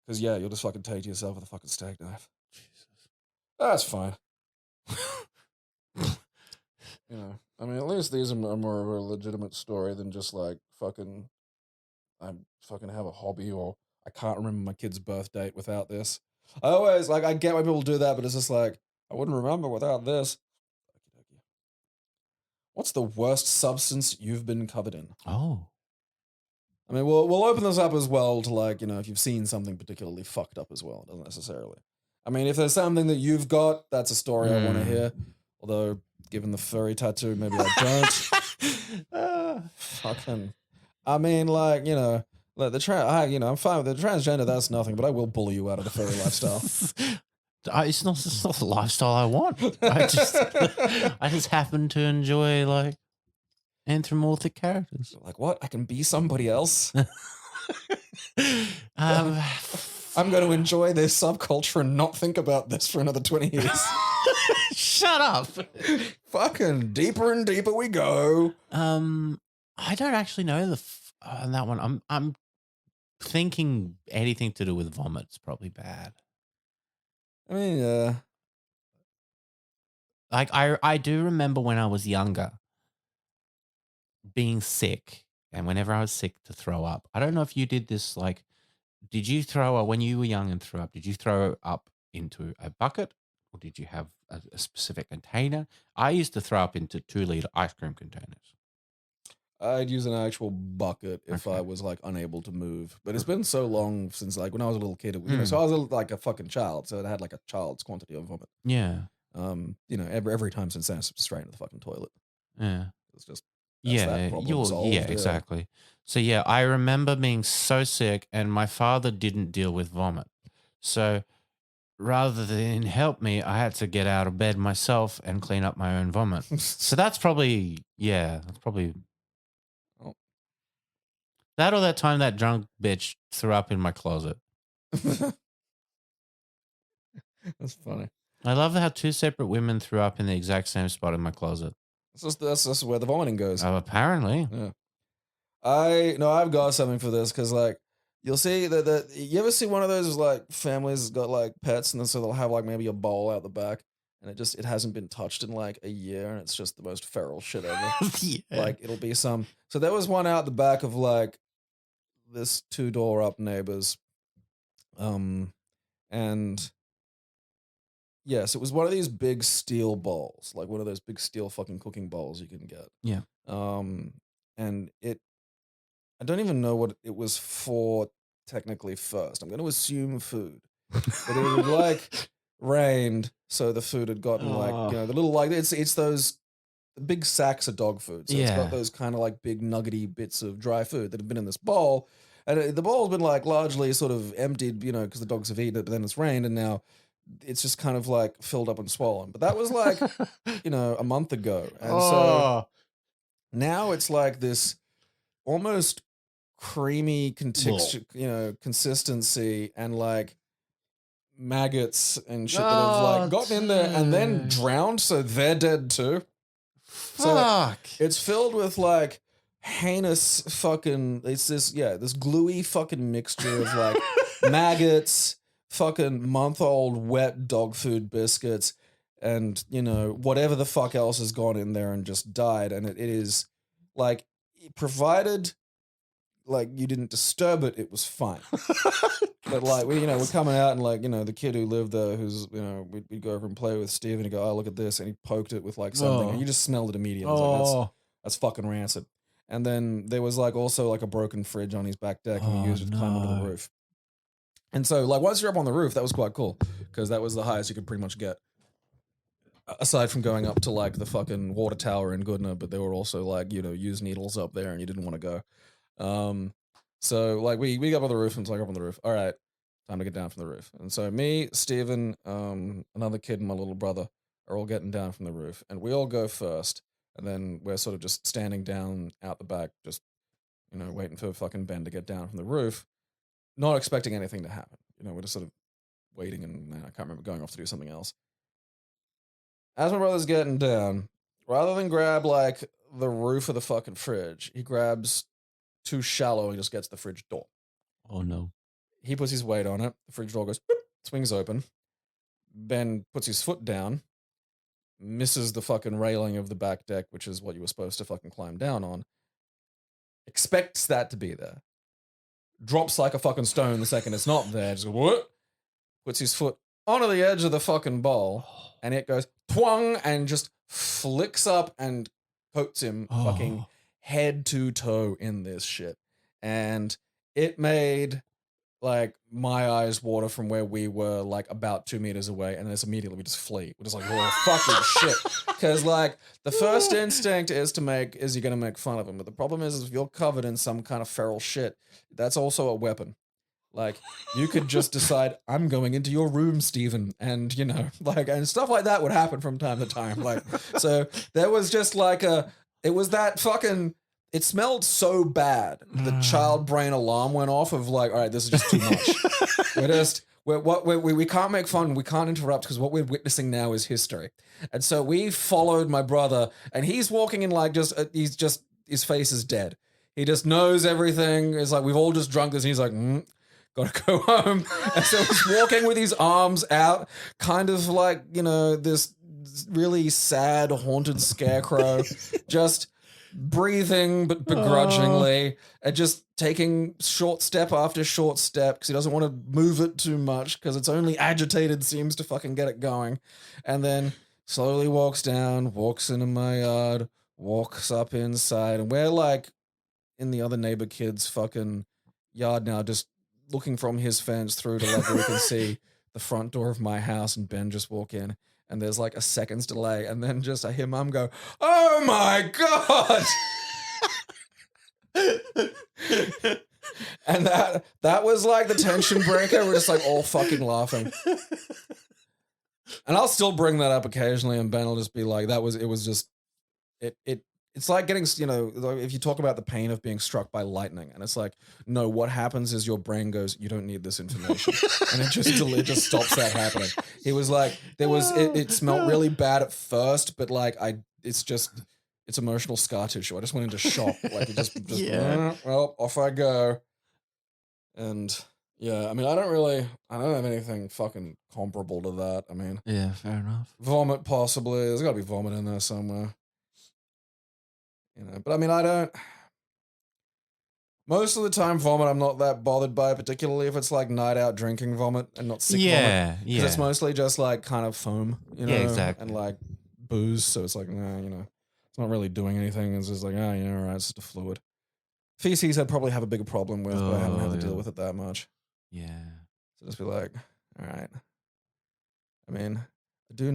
because yeah, you'll just fucking take to yourself with a fucking steak knife. That's fine. I mean, at least these are more of a legitimate story than just like fucking. I fucking have a hobby or I can't remember my kid's birth date without this. I always like I get why people do that, but it's just like I wouldn't remember without this. What's the worst substance you've been covered in? Oh. I mean, we'll open this up as well to like if you've seen something particularly fucked up as well. It doesn't necessarily. I mean, if there's something that you've got, that's a story I want to hear. Although, given the furry tattoo, maybe I don't. Fucking. I mean, like like I'm fine with the transgender. That's nothing, but I will bully you out of the furry lifestyle. It's not the lifestyle I want. I just happen to enjoy like anthropomorphic characters. Like what? I can be somebody else. um, I'm going to enjoy this subculture and not think about this for another 20 years. Shut up. Fucking deeper and deeper we go. I don't actually know on that one. I'm thinking anything to do with vomit's probably bad. I mean, Like I do remember when I was younger being sick, and whenever I was sick to throw up. I don't know if you did this. Like, did you throw up when you were young and threw up? Did you throw up into a bucket, or did you have a specific container? I used to throw up into 2-liter ice cream containers. I'd use an actual bucket if I Okay. was like unable to move. But it's been so long since like when I was a little kid, so Mm. I was like a fucking child, so it had like a child's quantity of vomit. Yeah. Every time since then, it's straight into the fucking toilet. Yeah. It's just that's that Yeah, problem solved. exactly. So yeah, I remember being so sick and my father didn't deal with vomit. So rather than help me, I had to get out of bed myself and clean up my own vomit. So that's probably Oh. that or that time that drunk bitch threw up in my closet. That's funny. I love how 2 separate women threw up in the exact same spot in my closet. That's just where the vomiting goes. Oh, apparently. Yeah. I've got something for this because like you'll see that you ever see one of those like families got like pets and then so they'll have like maybe a bowl out the back and it hasn't been touched in like a year and it's just the most feral shit ever. Yeah. Like it'll be so there was one out the back of like this 2 door up neighbors, and yes, it was one of these big steel bowls, like one of those big steel fucking cooking bowls you can get. Yeah. And I don't even know what it was for technically first. I'm going to assume food, but it had like rained, so the food had gotten like Oh. the little like it's those big sacks of dog food. So it's got Yeah. those kind of like big nuggety bits of dry food that have been in this bowl, and the bowl's been like largely sort of emptied, because the dogs have eaten it. But then it's rained, and now it's just kind of like filled up and swollen. But that was like a month ago, and so Oh. now it's like this almost creamy consistency and like maggots and shit that have like Oh, gotten in there and then dude. drowned, so they're dead too. So Fuck. it's filled with like heinous fucking this gluey fucking mixture of like maggots, fucking month-old wet dog food biscuits, and whatever the fuck else has gone in there and just died. And it is like provided like you didn't disturb it, it was fine. But like we're coming out and like the kid who lived there, who's we'd go over and play with Steve, and he'd go, "Oh, look at this," and he poked it with like something, and you just smelled it immediately. I was like, that's fucking rancid. And then there was like also like a broken fridge on his back deck, and we used it to climb onto the roof. And so like once you're up on the roof, that was quite cool because that was the highest you could pretty much get. Aside from going up to like the fucking water tower in Goodna, but there were also like used needles up there, and you didn't want to go. So like we got up on the roof and it's like up on the roof. All right. time to get down from the roof. And so me, Steven, another kid, and my little brother are all getting down from the roof, and we all go first, and then we're sort of just standing down out the back, just waiting for fucking Ben to get down from the roof, not expecting anything to happen. We're just sort of waiting, and I can't remember, going off to do something else. As my brother's getting down, rather than grab like the roof of the fucking fridge, he grabs too shallow and just gets the fridge door. Oh no. He puts his weight on it. The fridge door goes, boop, swings open. Ben puts his foot down, misses the fucking railing of the back deck, which is what you were supposed to fucking climb down on. Expects that to be there. Drops like a fucking stone the second it's not there. Just what? Puts his foot onto the edge of the fucking bowl, and it goes twang and just flicks up and coats him fucking head to toe in this shit. And it made like my eyes water from where we were, like about 2 meters away, and then immediately we just flee. We're just like, oh fucking shit. Because like the first instinct is you're gonna make fun of him. But the problem is if you're covered in some kind of feral shit, that's also a weapon. Like, you could just decide, I'm going into your room, Steven. And, and stuff like that would happen from time to time. Like, so there was just like it was that fucking, it smelled so bad. The child brain alarm went off of like, all right, this is just too much. We can't make fun. We can't interrupt because what we're witnessing now is history. And so we followed my brother, and he's walking in like his face is dead. He just knows everything. It's like, we've all just drunk this. And he's like, gotta go home. And so he's walking with his arms out, kind of like, this really sad, haunted scarecrow, just breathing but begrudgingly, and just taking short step after short step because he doesn't want to move it too much because it's only agitated seems to fucking get it going. And then slowly walks down, walks into my yard, walks up inside, and we're like in the other neighbor kid's fucking yard now, just looking from his fence through to like where we can see the front door of my house, and Ben just walk in, and there's like a second's delay, and then just I hear Mum go, "Oh my god!" And that was like the tension breaker. We're just like all fucking laughing, and I'll still bring that up occasionally, and Ben will just be like, "It was just it." It's like getting, if you talk about the pain of being struck by lightning, and it's like, no, what happens is your brain goes, you don't need this information. And it just stops that happening. It was like, it smelled really bad at first, but like, it's emotional scar tissue. I just went into shock. Like, it just Yeah. well, off I go. And yeah, I mean, I don't have anything fucking comparable to that. I mean, Yeah, fair enough. vomit possibly. There's gotta be vomit in there somewhere. But I mean, most of the time vomit I'm not that bothered by, particularly if it's like night out drinking vomit and not sick vomit. Yeah, Because it's mostly just like kind of foam, Yeah, exactly. and like booze. So it's like, nah, it's not really doing anything. It's just like, all right, it's just a fluid. Feces I'd probably have a bigger problem with, but I haven't had to deal with it that much. Yeah. So just be like, all right. I mean, I do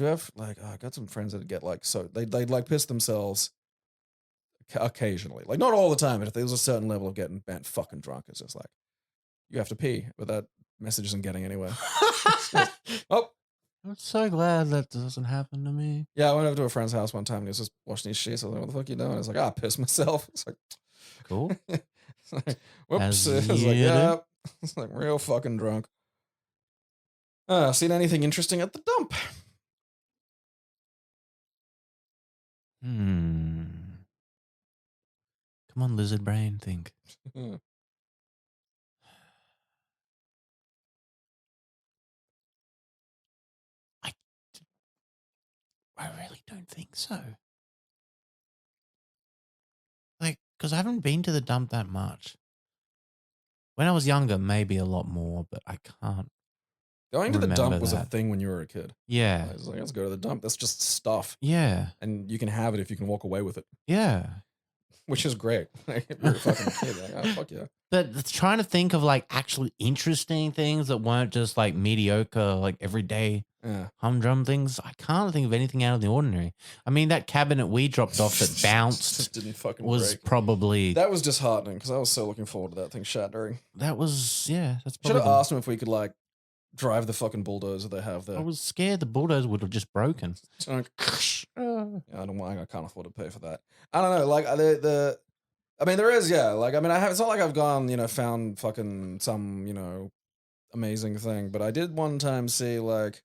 have like, I got some friends that get like, so they'd like piss themselves occasionally, like not all the time, but if there's a certain level of getting bent fucking drunk, it's just like you have to pee, but that message isn't getting anywhere. Oh, I'm so glad that doesn't happen to me. yeah, I went over to a friend's house one time and he was just washing his sheets. I was like, what the fuck are you doing? It's like, I pissed myself. It's like, Cool. it's like, whoops. As It's like, you yeah, do. it's like real fucking drunk. Seen anything interesting at the dump? Come on, lizard brain, think. I really don't think so. Like, because I haven't been to the dump that much. When I was younger, maybe a lot more, but I can't. Going to the dump remember was a that. thing when you were a kid. Yeah. I was like, let's go to the dump. That's just stuff. Yeah. And you can have it if you can walk away with it. Yeah. which is great. You're a fucking kid. Like, oh, fuck yeah. But trying to think of like actually interesting things that weren't just like mediocre, like everyday Yeah. humdrum things. I can't think of anything out of the ordinary. I mean, that cabinet we dropped off that bounced Just didn't fucking was break. probably That was disheartening because I was so looking forward to that thing shattering. that's Should probably have asked him if we could like drive the fucking bulldozer they have there. I was scared the bulldozer would have just broken. Like, yeah, I don't want. I can't afford to pay for that. I don't know. Like the I mean, there is, yeah. Like, I mean, it's not like I've gone, found fucking some, amazing thing. But I did one time see, like,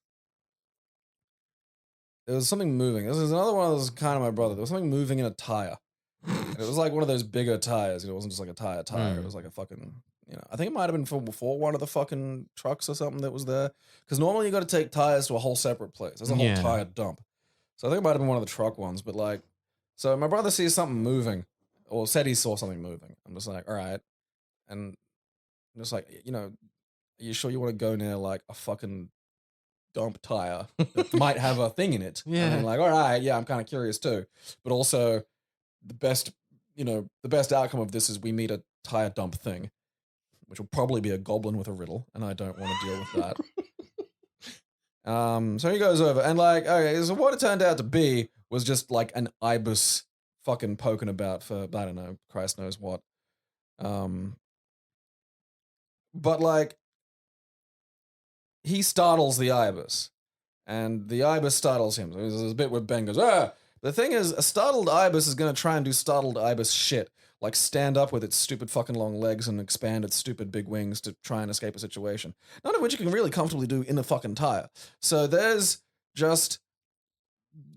there was something moving. This is another one of those kind of my brother. There was something moving in a tire. And it was like one of those bigger tires. It wasn't just like a tire. It was like a fucking, I think it might have been from before one of the fucking trucks or something that was there. Because normally you got to take tires to a whole separate place. There's a whole Yeah. tire dump. So I think it might have been one of the truck ones. But, like, so my brother sees something moving. Or said he saw something moving. I'm just like, all right. And I'm just like, are you sure you want to go near like a fucking dump tire that might have a thing in it? I Yeah. mean, like, all right, yeah, I'm kind of curious too. But also, the best outcome of this is we meet a tire dump thing, which will probably be a goblin with a riddle, and I don't want to deal with that. So he goes over, and like, okay, so what it turned out to be was just like an ibis fucking poking about for, I don't know, Christ knows what. But like, he startles the ibis, and the ibis startles him. So there's a bit where Ben goes, ah! The thing is, a startled ibis is going to try and do startled ibis shit, like stand up with its stupid fucking long legs and expand its stupid big wings to try and escape a situation. None of which you can really comfortably do in a fucking tire. So there's just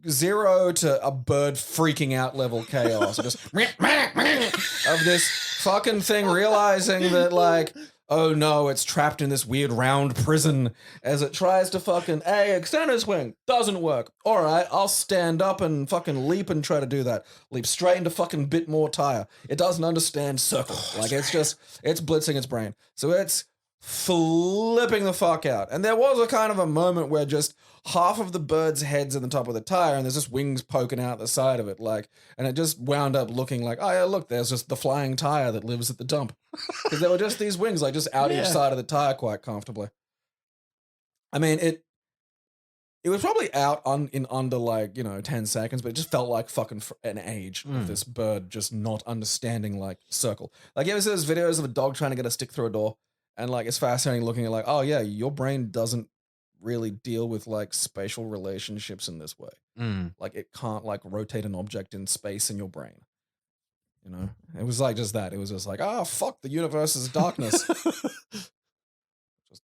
0 to a bird freaking out level chaos. Just of this fucking thing realizing that, like, oh no, it's trapped in this weird round prison as it tries to fucking, extend its wing. Doesn't work. All right, I'll stand up and fucking leap and try to do that. Leap straight into fucking bit more tire. It doesn't understand circle. Like, it's blitzing its brain. So it's flipping the fuck out. And there was a kind of a moment where just half of the bird's head's in the top of the tire and there's just wings poking out the side of it, like, and it just wound up looking like, oh yeah, look, there's just the flying tire that lives at the dump. Because there were just these wings, like, just out each side of the tire quite comfortably. I mean, it was probably out in under, like, 10 seconds, but it just felt like fucking an age of this bird just not understanding, like, circle. Like, you ever see those videos of a dog trying to get a stick through a door? And, like, it's fascinating looking at, like, oh yeah, your brain doesn't really deal with, like, spatial relationships in this way. Like, it can't, like, rotate an object in space in your brain. It was like just that. It was just like, oh fuck, the universe is darkness. Just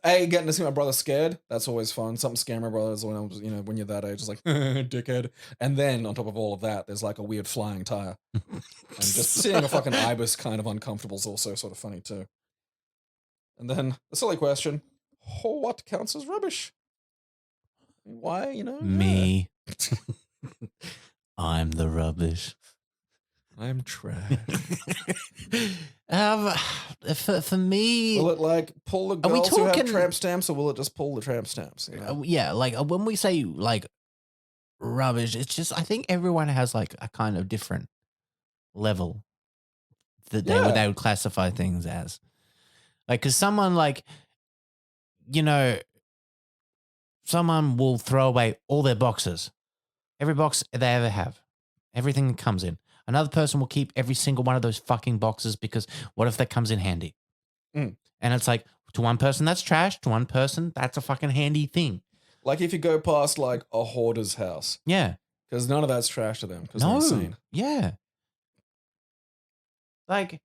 getting to see my brother scared. That's always fun. Something scare my brothers when I was, when you're that age, it's like, dickhead. And then on top of all of that, there's like a weird flying tire. And just seeing a fucking ibis kind of uncomfortable is also sort of funny too. And then the silly question: what counts as rubbish? Why, Me. I'm the rubbish. I'm trash. For me, Will it like pull the Are we girls who have talking- tramp stamps, or will it just pull the tramp stamps? yeah, like when we say like rubbish, it's just I think everyone has like a kind of different level that they would classify things as. Like, because someone like, someone will throw away all their boxes, every box they ever have, everything that comes in. Another person will keep every single one of those fucking boxes because what if that comes in handy? And it's like, to one person, that's trash. To one person, that's a fucking handy thing. Like if you go past like a hoarder's house. Yeah. Because none of that's trash to them. Because they're insane. Yeah. Like,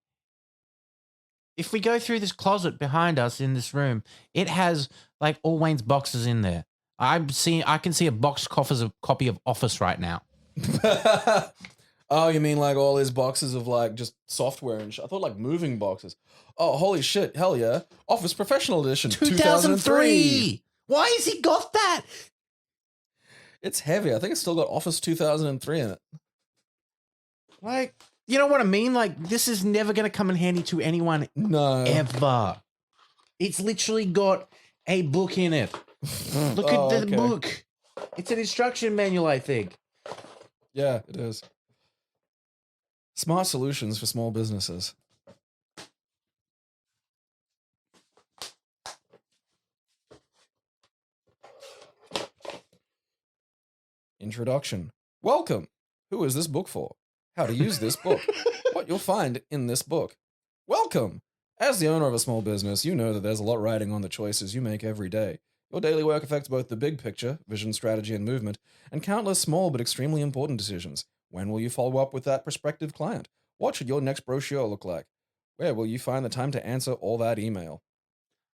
if we go through this closet behind us in this room, it has like all Wayne's boxes in there. I can see a boxed copy of Office right now. Oh, you mean like all his boxes of like just software and shit? I thought like moving boxes. Oh, holy shit. Hell yeah. Office Professional Edition 2003. Why has he got that? It's heavy. I think it's still got Office 2003 in it. Like, you know what I mean? Like, this is never going to come in handy to anyone ever. It's literally got a book in it. Look at the book. It's an instruction manual, I think. Yeah, it is. Smart solutions for small businesses. Introduction. Welcome. Who is this book for? How to use this book. What you'll find in this book. Welcome. As the owner of a small business, you know that there's a lot riding on the choices you make every day. Your daily work affects both the big picture, vision, strategy, and movement, and countless small but extremely important decisions. When will you follow up with that prospective client? What should your next brochure look like? Where will you find the time to answer all that email?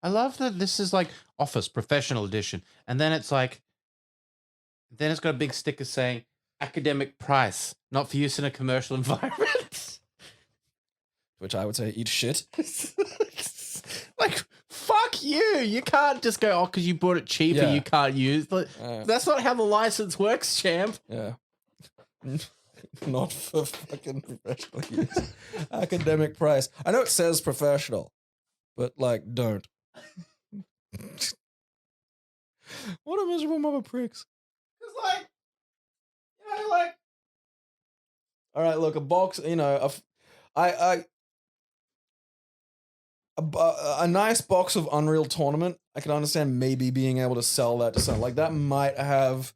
I love that this is like Office Professional Edition. And then it's like, then it's got a big sticker saying academic price, not for use in a commercial environment. Which I would say, eat shit. Like, fuck you. You can't just go, oh, because you bought it cheaper, Yeah. you can't use. Like, that's not how the license works, champ. Yeah. Not for fucking professional use. Academic price. I know it says professional, but like, don't. What a miserable mother pricks. It's like, you know, like. All right, look, a box, you know, a nice box of Unreal Tournament. I can understand maybe being able to sell that to someone. Like, that might have.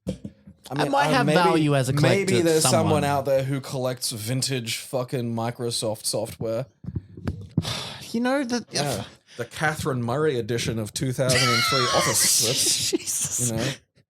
I mean, it might have maybe, value as a collector. Maybe there's someone out there who collects vintage fucking Microsoft software. You know that. Yeah. The Catherine Murray edition of 2003 Office. That's, Jesus. you know,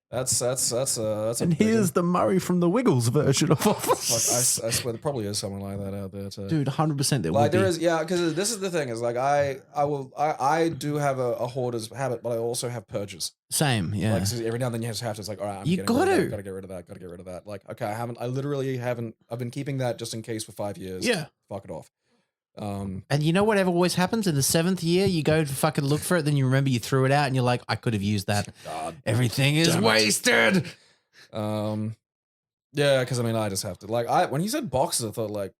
that's a. And here's the Murray from the Wiggles version of Office. Fuck, I swear there probably is someone like that out there too. Dude, 100% there like would there be. is, yeah, because this is the thing is like I do have a hoarder's habit, but I also have purges. Same, yeah. Like so every now and then you just have to. It's like, all right, You gotta get rid of that. Gotta get rid of that. Like, okay, I literally haven't. I've been keeping that just in case for 5 years. Yeah. Fuck it off. And you know whatever always happens in the 7th year, you go to fucking look for it, then you remember you threw it out, and you're like, I could have used that. God, everything is wasted. Yeah, because I mean, I just have to like when you said boxes, I thought like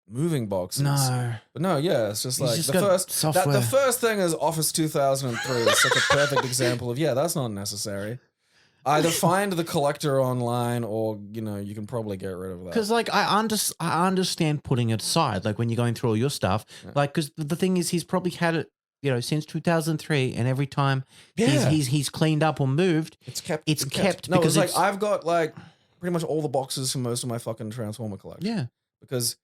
moving boxes. No, but no, yeah, it's just You like just the got first software. the first thing is Office 2003 is such a perfect example of that's not necessary. Either find the collector online, or you know you can probably get rid of that. because like I understand putting it aside, like when you're going through all your stuff, like because the thing is he's probably had it, you know, since 2003, and every time he's cleaned up or moved, it's kept. It's kept No, because it's like I've got like pretty much all the boxes from most of my fucking Transformer collection. Yeah, because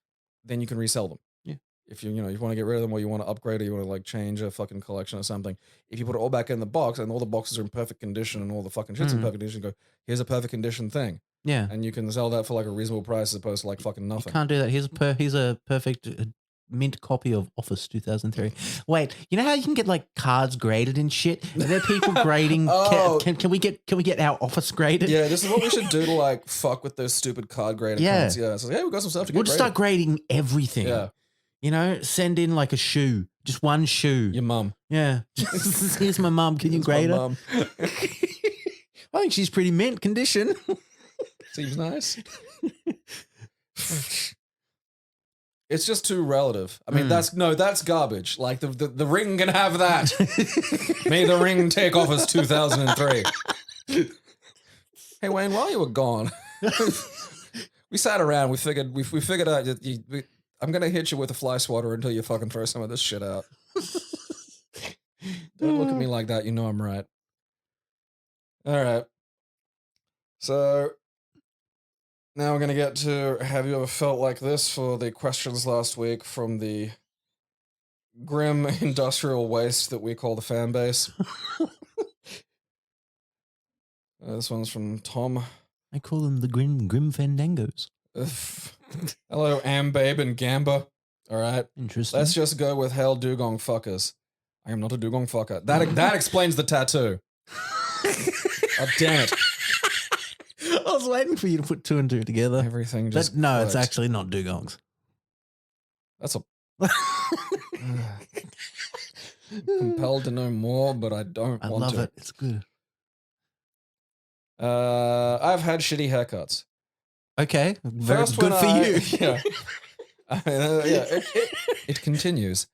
then you can resell them. Yeah. If you want to get rid of them, or you want to upgrade, or you want to like change a fucking collection or something, if you put it all back in the box and all the boxes are in perfect condition and all the fucking shit's in perfect condition, go, here's a perfect condition thing. Yeah. And you can sell that for like a reasonable price as opposed to like fucking You nothing. can't do that. Here's a perfect mint copy of Office 2003. Wait, you know how you can get like cards graded and shit? Are there people grading? Oh. Can we get our Office graded? Yeah, this is what we should do to like fuck with those stupid card grade Yeah. accounts. Yeah. So we've got some stuff to get We'll just start grading everything. Yeah. You know, send in like a shoe, just one shoe. Your mum. Yeah. Here's my mum. Can you grade her? Mum. I think she's pretty mint condition. Seems nice. It's just too relative. I mean, that's garbage. Like the ring can have that. May the ring take Office 2003. Hey Wayne, while you were gone, we sat around. We figured out that I'm gonna hit you with a fly swatter until you fucking throw some of this shit out. Don't look at me like that. You know I'm right. All right. So now we're gonna get to have you ever felt like this for the questions last week from the grim industrial waste that we call the fan base. This one's from Tom. I call them the grim fandangos. Hello, Ambabe and Gamba. All right. Interesting. Let's just go with hell dugong fuckers. I am not a dugong fucker. That explains the tattoo. Oh, damn it. I was waiting for you to put 2 and 2 together. Everything just No, it's clicked. actually not dugongs. That's a compelled to know more, but I don't I want love to. it. It's good. I've had shitty haircuts. Okay. Very First good when for you. Yeah. I mean, it continues.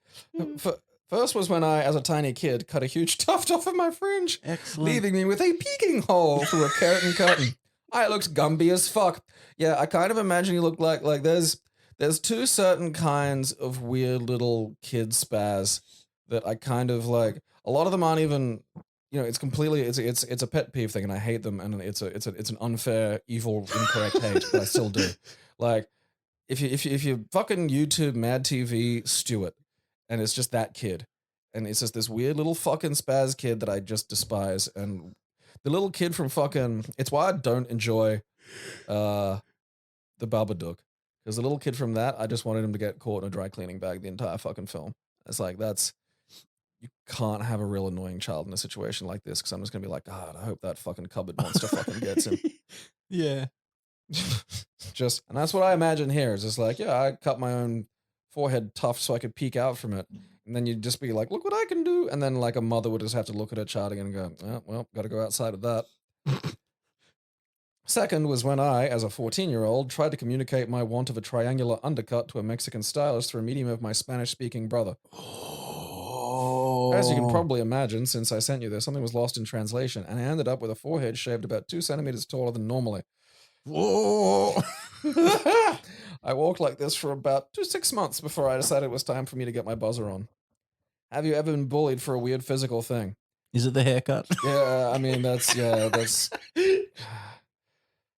First was when I, as a tiny kid, cut a huge tuft off of my fringe, Excellent. leaving me with a peeking hole through a keratin curtain. I looked Gumby as fuck. Yeah, I kind of imagine you look like there's There's two certain kinds of weird little kid spaz that I kind of like. A lot of them aren't even, it's completely it's a pet peeve thing, and I hate them, and it's an unfair, evil, incorrect hate, but I still do. Like if you fucking YouTube Mad TV Stewart, and it's just that kid, and it's just this weird little fucking spaz kid that I just despise, and the little kid from fucking. It's why I don't enjoy the Babadook. Because the little kid from that, I just wanted him to get caught in a dry cleaning bag the entire fucking film. It's like, you can't have a real annoying child in a situation like this, because I'm just going to be like, God, I hope that fucking cupboard monster fucking gets him. Yeah. And that's what I imagine here. Is just like, yeah, I cut my own forehead tuft so I could peek out from it. And then you'd just be like, look what I can do. And then like a mother would just have to look at her child again and go, oh, well, got to go outside of that. Second was when I, as a 14-year-old, tried to communicate my want of a triangular undercut to a Mexican stylist through a medium of my Spanish-speaking brother. As you can probably imagine, since I sent you this, something was lost in translation, and I ended up with a forehead shaved about 2 centimeters taller than normally. Whoa. I walked like this for about 6 months before I decided it was time for me to get my buzzer on. Have you ever been bullied for a weird physical thing? Is it the haircut? Yeah, I mean, that's...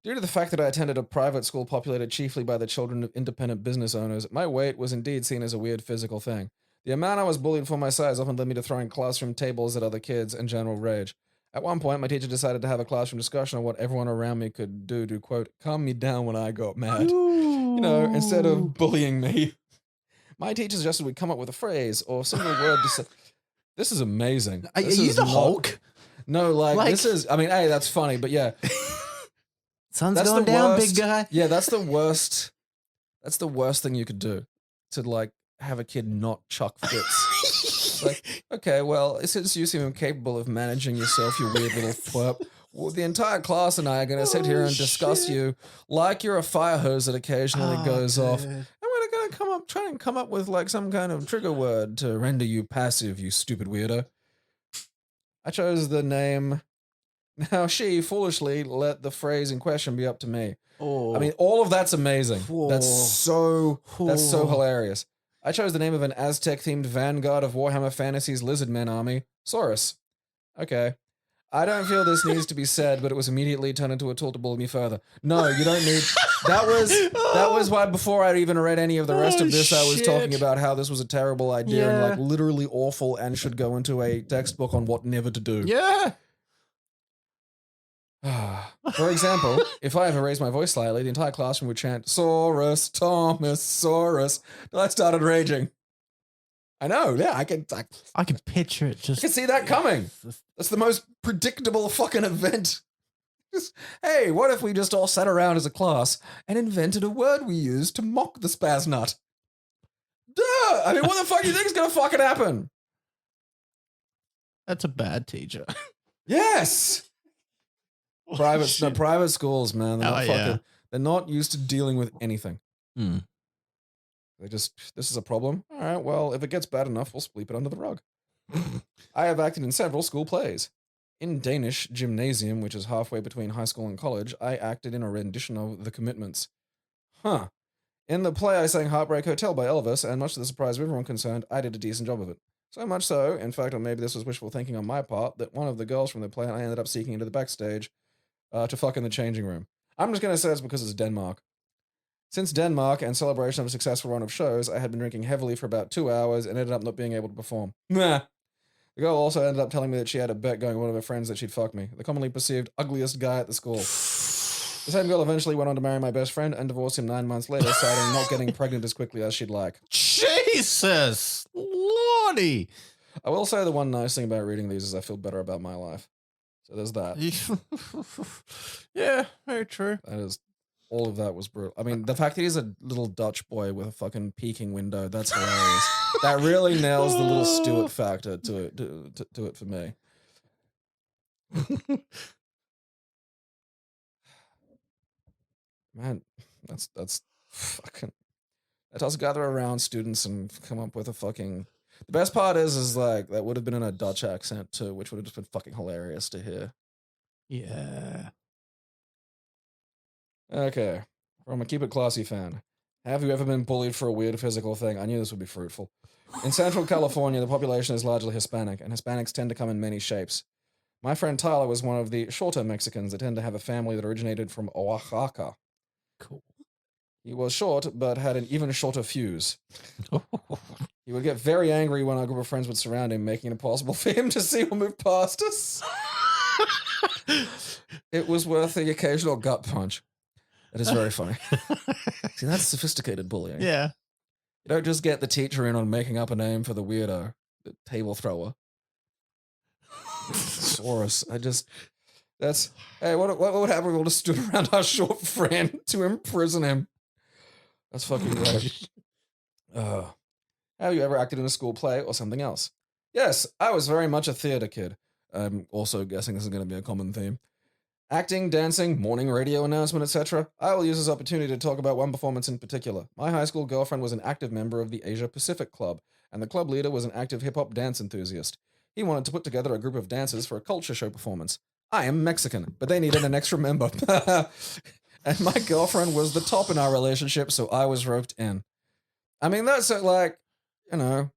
Due to the fact that I attended a private school populated chiefly by the children of independent business owners, my weight was indeed seen as a weird physical thing. The amount I was bullied for my size often led me to throwing classroom tables at other kids and general rage. At one point, my teacher decided to have a classroom discussion on what everyone around me could do to, quote, calm me down when I got mad. Instead of bullying me. My teacher suggested we come up with a phrase or a single word to say. This is amazing. Are you the Hulk? No, this is, I mean, hey, that's funny, but yeah. Sun's going down, big guy. Yeah, that's the worst. That's the worst thing you could do, to like have a kid not chuck fits. Like, okay, well, since you seem incapable of managing yourself, you weird little twerp, well, the entire class and I are going to sit here and discuss you like you're a fire hose that occasionally goes off. And we're going to try and come up with like some kind of trigger word to render you passive, you stupid weirdo. I chose the name. Now she foolishly let the phrase in question be up to me. Oh. I mean, all of that's amazing. Oh. That's so hilarious. I chose the name of an Aztec-themed vanguard of Warhammer Fantasy's Lizardmen army, Saurus. Okay. I don't feel this needs to be said, but it was immediately turned into a tool to bully me further. No, you don't need... That was why before I even read any of the rest of this, I was talking about how this was a terrible idea and like literally awful and should go into a textbook on what never to do. Yeah. For example, if I ever raised my voice slightly, the entire classroom would chant, Saurus, Thomas, Saurus, till I started raging. I know, yeah, I can picture it just... I can see that coming. That's the most predictable fucking event. Hey, what if we just all sat around as a class and invented a word we use to mock the spaz nut? Duh! I mean, what the fuck do you think is gonna fucking happen? That's a bad teacher. Yes! Private schools, man. They're not used to dealing with anything. This is a problem. All right, well, if it gets bad enough, we'll sweep it under the rug. I have acted in several school plays. In Danish Gymnasium, which is halfway between high school and college, I acted in a rendition of The Commitments. Huh. In the play, I sang Heartbreak Hotel by Elvis, and much to the surprise of everyone concerned, I did a decent job of it. So much so, in fact, or maybe this was wishful thinking on my part, that one of the girls from the play I ended up seeking into the backstage to fuck in the changing room. I'm just going to say it's because it's Denmark. Since Denmark and celebration of a successful run of shows, I had been drinking heavily for about 2 hours and ended up not being able to perform. Nah. The girl also ended up telling me that she had a bet going with one of her friends that she'd fuck me, the commonly perceived ugliest guy at the school. The same girl eventually went on to marry my best friend and divorce him 9 months later, citing not getting pregnant as quickly as she'd like. Jesus! Lordy! I will say the one nice thing about reading these is I feel better about my life. So there's that. Yeah, very true. That is... All of that was brutal. I mean, the fact that he's a little Dutch boy with a fucking peeking window, that's hilarious. That really nails the little Stewart factor to it for me. Man, that's fucking... Let us gather around students and come up with a fucking... The best part is like, that would have been in a Dutch accent too, which would have just been fucking hilarious to hear. Yeah. Okay, from a Keep It Classy fan. Have you ever been bullied for a weird physical thing? I knew this would be fruitful. In Central California, the population is largely Hispanic, and Hispanics tend to come in many shapes. My friend Tyler was one of the shorter Mexicans that tend to have a family that originated from Oaxaca. Cool. He was short, but had an even shorter fuse. He would get very angry when our group of friends would surround him, making it impossible for him to see or move past us. It was worth the occasional gut punch. That is very funny. See, that's sophisticated bullying. Yeah. You don't just get the teacher in on making up a name for the weirdo, the table thrower. Saurus. Hey, what would happen if we all just stood around our short friend to imprison him? That's fucking great. Have you ever acted in a school play or something else? Yes, I was very much a theater kid. I'm also guessing this is going to be a common theme. Acting, dancing, morning radio announcement, etc. I will use this opportunity to talk about one performance in particular. My high school girlfriend was an active member of the Asia Pacific Club, and the club leader was an active hip-hop dance enthusiast. He wanted to put together a group of dancers for a culture show performance. I am Mexican, but they needed an extra member. And my girlfriend was the top in our relationship, so I was roped in. I mean, that's like, you know,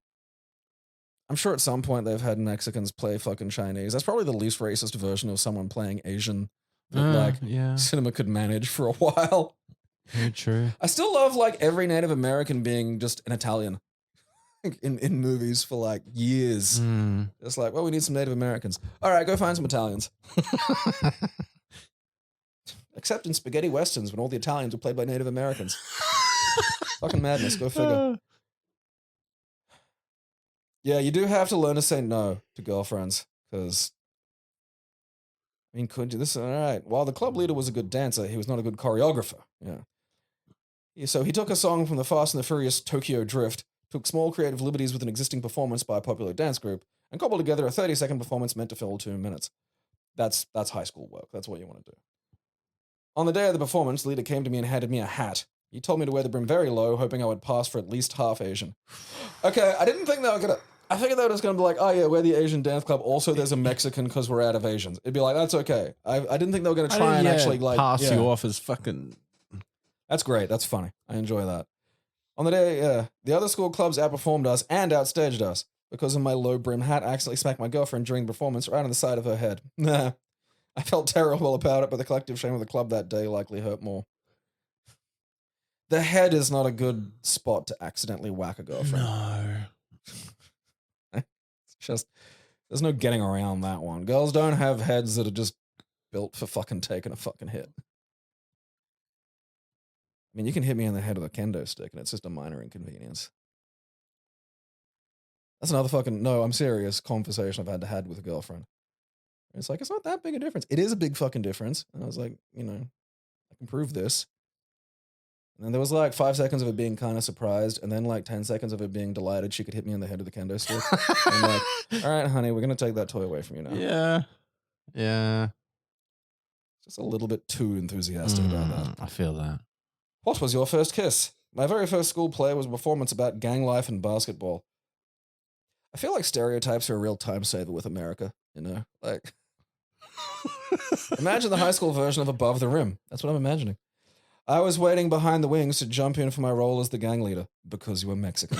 I'm sure at some point they've had Mexicans play fucking Chinese. That's probably the least racist version of someone playing Asian that cinema could manage for a while. Very true. I still love like every Native American being just an Italian in movies for like years. It's like, well, we need some Native Americans. All right, go find some Italians. Except in spaghetti westerns when all the Italians were played by Native Americans. Fucking madness, go figure. Yeah, you do have to learn to say no to girlfriends, because, I mean, could you? This all right. While the club leader was a good dancer, he was not a good choreographer. So he took a song from the Fast and the Furious Tokyo Drift, took small creative liberties with an existing performance by a popular dance group, and cobbled together a 30-second performance meant to fill 2 minutes. That's high school work. That's what you want to do. On the day of the performance, the leader came to me and handed me a hat. He told me to wear the brim very low, hoping I would pass for at least half Asian. Okay, I didn't think they were gonna. I figured they were just gonna be like, oh yeah, we're the Asian dance club. Also, there's a Mexican because we're out of Asians. It'd be like, that's okay. I didn't think they were gonna try and actually like pass you off as fucking. That's great. That's funny. I enjoy that. On the day, the other school clubs outperformed us and outstaged us. Because of my low brim hat, I accidentally smacked my girlfriend during the performance right on the side of her head. Nah. I felt terrible about it, but the collective shame of the club that day likely hurt more. The head is not a good spot to accidentally whack a girlfriend. No. It's just, there's no getting around that one. Girls don't have heads that are just built for fucking taking a fucking hit. I mean, you can hit me in the head with a kendo stick and it's just a minor inconvenience. That's another fucking, no, I'm serious, conversation I've had with a girlfriend. It's like, it's not that big a difference. It is a big fucking difference. And I was like, I can prove this. And then there was like 5 seconds of it being kind of surprised, and then like 10 seconds of it being delighted she could hit me in the head with a kendo stick. I'm like, all right, honey, we're going to take that toy away from you now. Yeah. Yeah. Just a little bit too enthusiastic about that. I feel that. What was your first kiss? My very first school play was a performance about gang life and basketball. I feel like stereotypes are a real time saver with America, Like, imagine the high school version of Above the Rim. That's what I'm imagining. I was waiting behind the wings to jump in for my role as the gang leader because you were Mexican.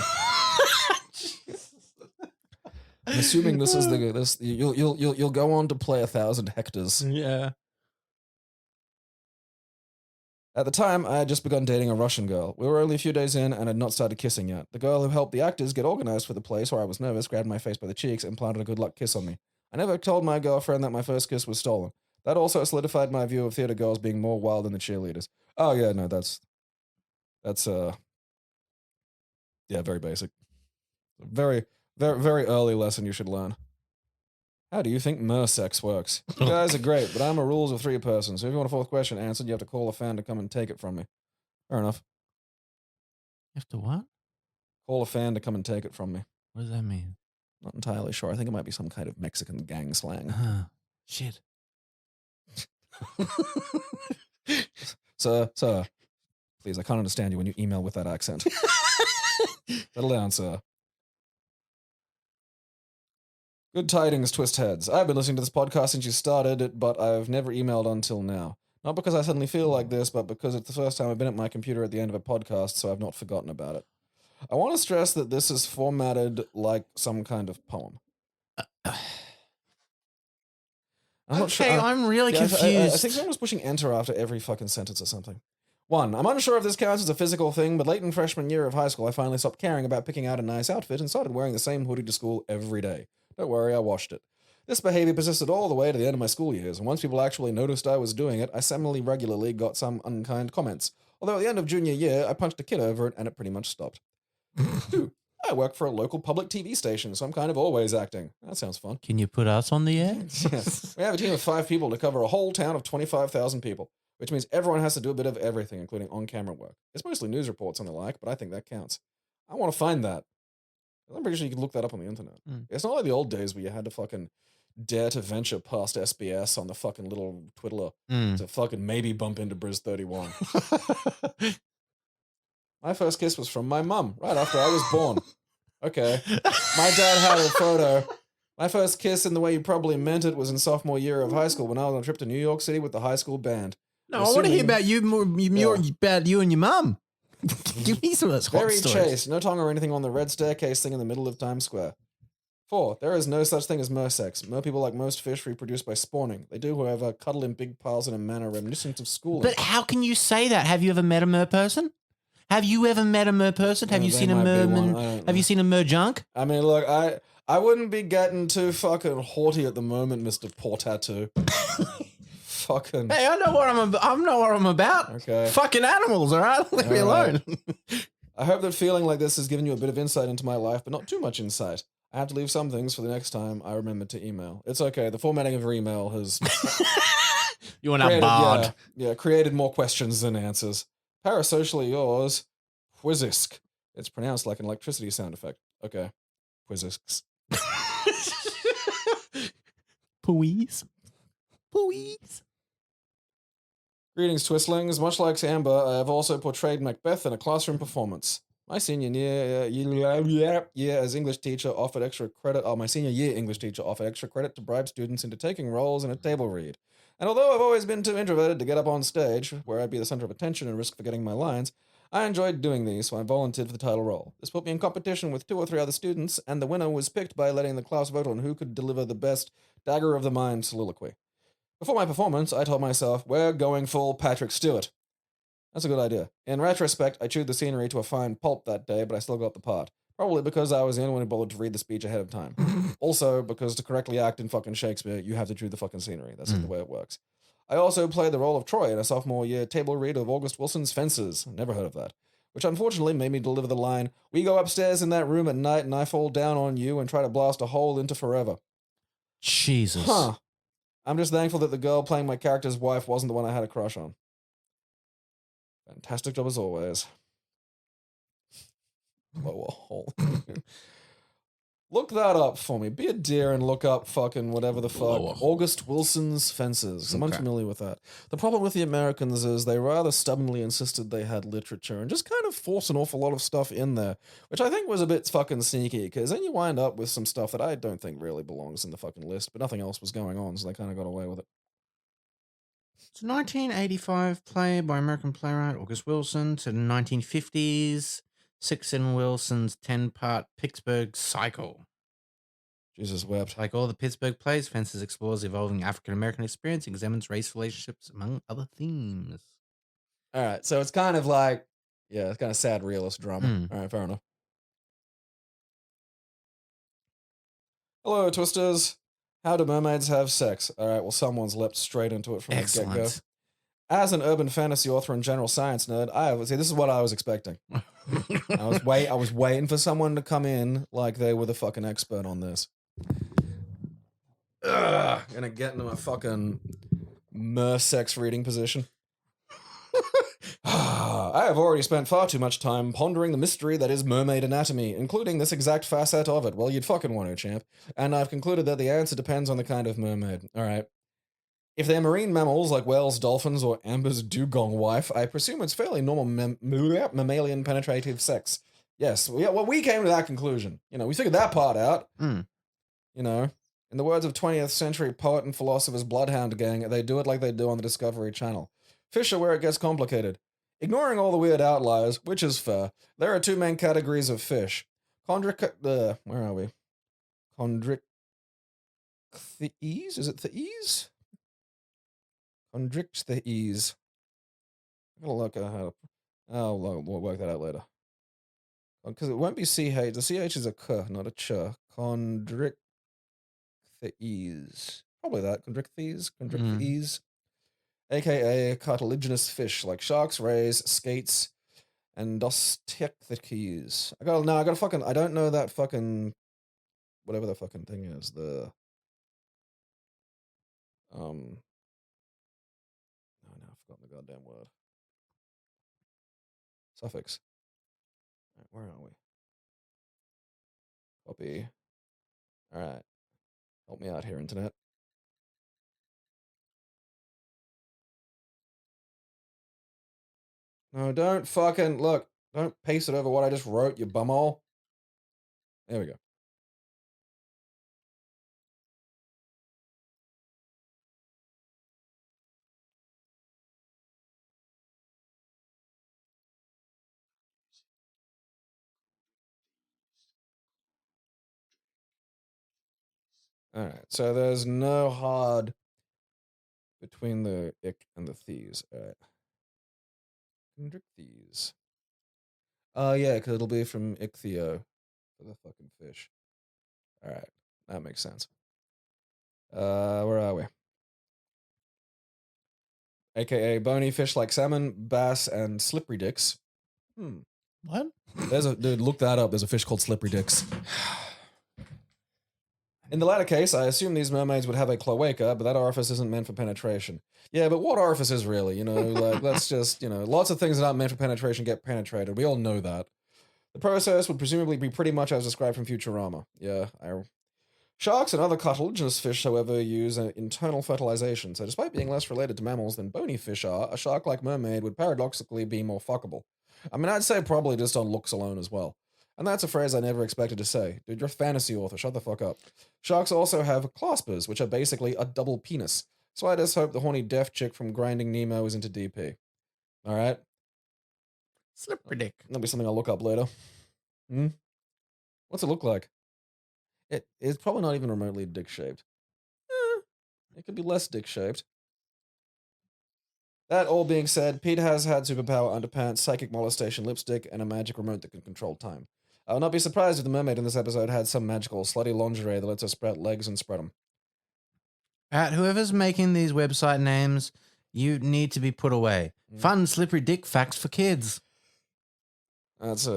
I'm assuming this is you'll go on to play 1,000 hectares. Yeah. At the time, I had just begun dating a Russian girl. We were only a few days in and had not started kissing yet. The girl who helped the actors get organized for the play, so I was nervous, grabbed my face by the cheeks, and planted a good luck kiss on me. I never told my girlfriend that my first kiss was stolen. That also solidified my view of theater girls being more wild than the cheerleaders. Oh yeah, no, that's very basic. Very, very, very early lesson you should learn. How do you think sex works? You guys are great, but I'm a rules of 3 person, so if you want a 4th question answered, you have to call a fan to come and take it from me. Fair enough. You have to what? Call a fan to come and take it from me. What does that mean? Not entirely sure. I think it might be some kind of Mexican gang slang. Shit. Sir, please, I can't understand you when you email with that accent. Settle down, sir. Good tidings, twist heads. I've been listening to this podcast since you started it, but I've never emailed until now. Not because I suddenly feel like this, but because it's the first time I've been at my computer at the end of a podcast, so I've not forgotten about it. I want to stress that this is formatted like some kind of poem. I'm not sure. I'm really confused. I think someone was pushing enter after every fucking sentence or something. 1. I'm unsure if this counts as a physical thing, but late in freshman year of high school, I finally stopped caring about picking out a nice outfit and started wearing the same hoodie to school every day. Don't worry, I washed it. This behavior persisted all the way to the end of my school years, and once people actually noticed I was doing it, I semi-regularly got some unkind comments. Although at the end of junior year, I punched a kid over it, and it pretty much stopped. 2. I work for a local public TV station, so I'm kind of always acting. That sounds fun. Can you put us on the air? Yes. We have a team of 5 people to cover a whole town of 25,000 people, which means everyone has to do a bit of everything, including on-camera work. It's mostly news reports and the like, but I think that counts. I want to find that. I'm pretty sure you can look that up on the internet. It's not like the old days where you had to fucking dare to venture past SBS on the fucking little twiddler to fucking maybe bump into Briz 31. My first kiss was from my mum, right after I was born. Okay. My dad had a photo. My first kiss in the way you probably meant it was in sophomore year of high school when I was on a trip to New York City with the high school band. No, I want to hear about you more, about you and your mum. Give me some of those hot Very stories. chaste. No tongue or anything on the red staircase thing in the middle of Times Square. 4. There is no such thing as mersex. Mer people, like most fish, reproduce by spawning. They do, however, cuddle in big piles in a manner reminiscent of schooling. But how can you say that? Have you ever met a mer person? Have you ever met a mer person? Have you seen a merman? Have you seen a mer junk? I mean, look, I wouldn't be getting too fucking haughty at the moment, Mr. Poor Tattoo. Fucking. Hey, I know what I'm about. Okay. Fucking animals, all right? Leave me alone. I hope that feeling like this has given you a bit of insight into my life, but not too much insight. I have to leave some things for the next time I remember to email. It's okay. The formatting of your email has You want a bard. Yeah, created more questions than answers. Parasocially yours, Quizisk. It's pronounced like an electricity sound effect. Okay. Quizisks. Please. Please. Greetings, Twistlings. Much like Amber, I have also portrayed Macbeth in a classroom performance. My senior year as English teacher offered extra credit. My senior year English teacher offered extra credit to bribe students into taking roles in a table read. And although I've always been too introverted to get up on stage, where I'd be the center of attention and risk forgetting my lines, I enjoyed doing these, so I volunteered for the title role. This put me in competition with 2 or 3 other students, and the winner was picked by letting the class vote on who could deliver the best dagger of the mind soliloquy. Before my performance, I told myself, we're going full Patrick Stewart. That's a good idea. In retrospect, I chewed the scenery to a fine pulp that day, but I still got the part. Probably because I was the only one who bothered to read the speech ahead of time. Also, because to correctly act in fucking Shakespeare, you have to chew the fucking scenery. That's just the way it works. I also played the role of Troy in a sophomore year table read of August Wilson's Fences. Never heard of that. Which unfortunately made me deliver the line, we go upstairs in that room at night and I fall down on you and try to blast a hole into forever. Jesus. Huh. I'm just thankful that the girl playing my character's wife wasn't the one I had a crush on. Fantastic job as always. Blow a hole. Look that up for me. Be a dear and look up fucking whatever the fuck. August Wilson's Fences. I'm unfamiliar with that. The problem with the Americans is they rather stubbornly insisted they had literature and just kind of forced an awful lot of stuff in there, which I think was a bit fucking sneaky, because then you wind up with some stuff that I don't think really belongs in the fucking list, but nothing else was going on, so they kind of got away with it. It's a 1985 play by American playwright August Wilson to the 1950s. 6 in Wilson's 10-part Pittsburgh cycle. Jesus wept. Like all the Pittsburgh plays, Fences explores the evolving African-American experience and examines race relationships, among other themes. All right, so it's kind of like, yeah, it's kind of sad realist drama. All right, fair enough. Hello, Twisters. How do mermaids have sex? All right, well, someone's leapt straight into it from the get-go. As an urban fantasy author and general science nerd, this is what I was expecting. I was waiting for someone to come in like they were the fucking expert on this. Gonna get into my fucking mer-sex reading position. I have already spent far too much time pondering the mystery that is mermaid anatomy, including this exact facet of it. Well, you'd fucking want to, champ. And I've concluded that the answer depends on the kind of mermaid. All right. If they're marine mammals like whales, dolphins, or Amber's dugong wife, I presume it's fairly normal mammalian penetrative sex. Yes, well, we came to that conclusion. We figured that part out. You know, In the words of 20th century poet and philosopher's Bloodhound Gang, they do it like they do on the Discovery Channel. Fish are where it gets complicated. Ignoring all the weird outliers, which is fair, there are two main categories of fish. Where are we? Chondrichthyes? Is it thees? Chondrichthyes. I'm gonna look at how. We'll work that out later. Because it won't be CH. The CH is a K, not a Ch. Chondrichthyes. Probably that. Chondrichthyes. AKA cartilaginous fish like sharks, rays, skates, and dostechthys. I don't know that fucking, whatever the fucking thing is. No, I've forgotten the goddamn word. Suffix. All right, where are we? Copy. All right. Help me out here, internet. No, don't fucking look. Don't paste it over what I just wrote, you bumhole. There we go. All right. So there's no hard between the ick and the these. All right. These. Oh, yeah, because it'll be from ichthyo for the fucking fish. All right. That makes sense. Where are we? AKA bony fish like salmon, bass, and slippery dicks. What? Dude, look that up. There's a fish called slippery dicks. In the latter case, I assume these mermaids would have a cloaca, but that orifice isn't meant for penetration. Yeah, but what orifice is really? Like, let's just, lots of things that aren't meant for penetration get penetrated. We all know that. The process would presumably be pretty much as described from Futurama. Yeah, Sharks and other cartilaginous fish, however, use internal fertilization, so despite being less related to mammals than bony fish are, a shark-like mermaid would paradoxically be more fuckable. I mean, I'd say probably just on looks alone as well. And that's a phrase I never expected to say. Dude, you're a fantasy author, shut the fuck up. Sharks also have claspers, which are basically a double penis. So I just hope the horny deaf chick from Grinding Nemo is into DP. Alright? Slippery dick. That'll be something I'll look up later. What's it look like? It's probably not even remotely dick-shaped. It could be less dick-shaped. That all being said, Pete has had superpower underpants, psychic molestation lipstick, and a magic remote that can control time. I will not be surprised if the mermaid in this episode had some magical, slutty lingerie that lets her sprout legs and spread them. Whoever's making these website names, you need to be put away. Fun, slippery dick facts for kids. That's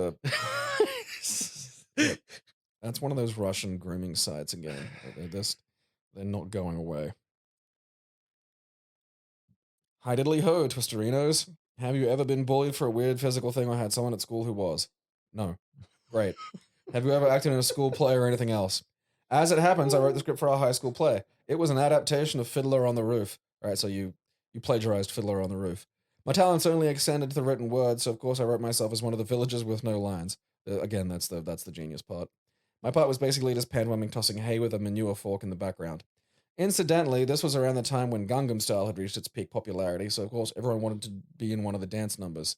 that's one of those Russian grooming sites again. They're not going away. Hi diddly ho, Twisterinos. Have you ever been bullied for a weird physical thing or had someone at school who was? No. Great. Have you ever acted in a school play or anything else? As it happens, I wrote the script for our high school play. It was an adaptation of Fiddler on the Roof. All right, so you plagiarized Fiddler on the Roof. My talents only extended to the written word, so of course I wrote myself as one of the villagers with no lines. Again, that's the genius part. My part was basically just pantomiming tossing hay with a manure fork in the background. Incidentally, this was around the time when Gangnam Style had reached its peak popularity, so of course everyone wanted to be in one of the dance numbers.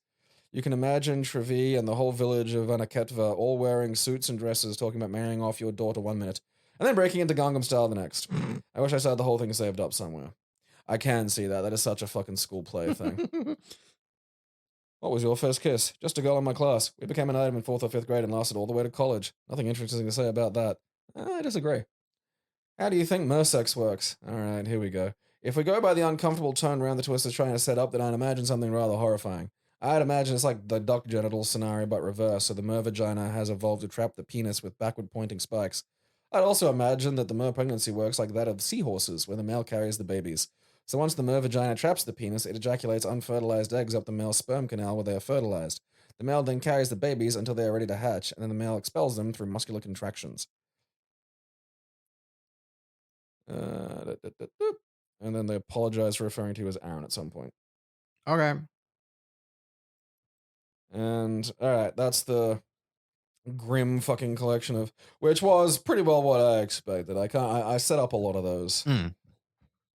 You can imagine Trevi and the whole village of Anaketva all wearing suits and dresses talking about marrying off your daughter 1 minute, and then breaking into Gangnam Style the next. I wish I still had the whole thing saved up somewhere. I can see that. That is such a fucking school play thing. What was your first kiss? Just a girl in my class. We became an item in 4th or 5th grade and lasted all the way to college. Nothing interesting to say about that. I disagree. How do you think Mersex works? Alright, here we go. If we go by the uncomfortable tone round the twist is trying to set up, then I'd imagine something rather horrifying. I'd imagine it's like the duck genital scenario but reverse, so the mer vagina has evolved to trap the penis with backward pointing spikes. I'd also imagine that the mer pregnancy works like that of seahorses, where the male carries the babies. So once the mer vagina traps the penis, it ejaculates unfertilized eggs up the male's sperm canal where they are fertilized. The male then carries the babies until they are ready to hatch, and then the male expels them through muscular contractions. And then they apologize for referring to you as Aaron at some point. Okay. And all right, that's the grim fucking collection of, which was pretty well what I expected. I set up a lot of those.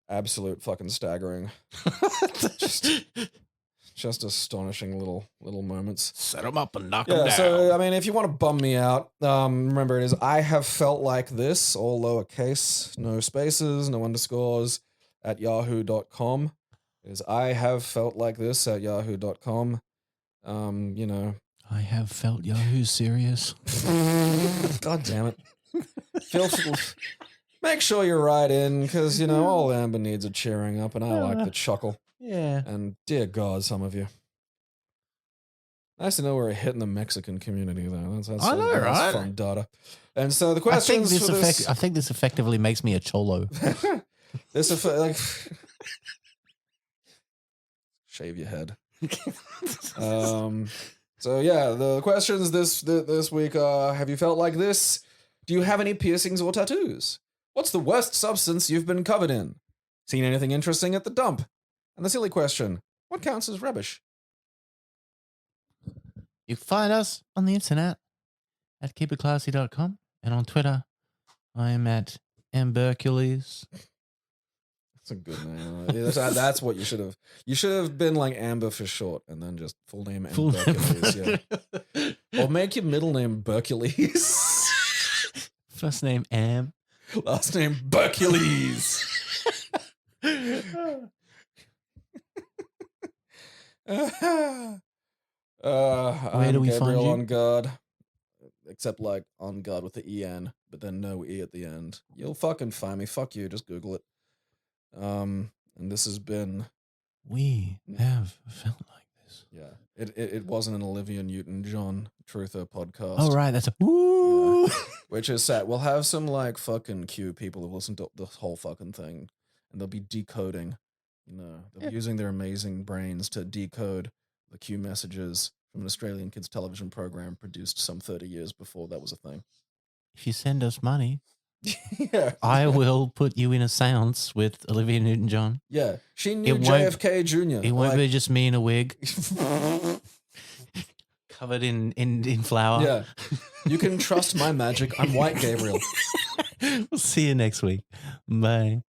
Absolute fucking staggering. Just astonishing little moments. Set them up and knock them down. So I mean, if you want to bum me out, remember it is I have felt like this, all lowercase, no spaces, no underscores, at yahoo.com. It is I have felt like this at yahoo.com. You know. I have felt Yahoo serious. God damn it. Make sure you write in, because, you know, all Amber needs a cheering up, and I like the chuckle. Yeah. And dear God, some of you. Nice to know we're hitting the Mexican community, though. That's I know, right? Fun data. And so the questions I think this effectively makes me a cholo. Shave your head. So yeah, the questions this week are: have you felt like this? Do you have any piercings or tattoos? What's the worst substance you've been covered in? Seen anything interesting at the dump? And the silly question: what counts as rubbish? You can find us on the internet at keepitclassy.com, and on Twitter, I am at Ambercules. That's a good name. That's what you should have. You should have been like Amber for short, and then just full name Ambercules. Yeah. Or make your middle name Bercules. First name Am. Last name Bercules. Where do we Gabriel find you? On guard. Except like on guard with the EN, but then no E at the end. You'll fucking find me. Fuck you. Just Google it. And this has been. We have felt like this. Yeah. It wasn't an Olivia Newton-John Truther podcast. Oh, right. That's a woo. Yeah. Which is sad. We'll have some like fucking Q people who listen to the whole fucking thing, and they'll be decoding. You know, they'll be using their amazing brains to decode the Q messages from an Australian kids television program produced some 30 years before that was a thing. If you send us money, yeah, I will put you in a seance with Olivia Newton-John. Yeah, she knew JFK Jr. It won't be just me in a wig. Covered in flour. Yeah. You can trust my magic. I'm White Gabriel. We'll see you next week. Bye.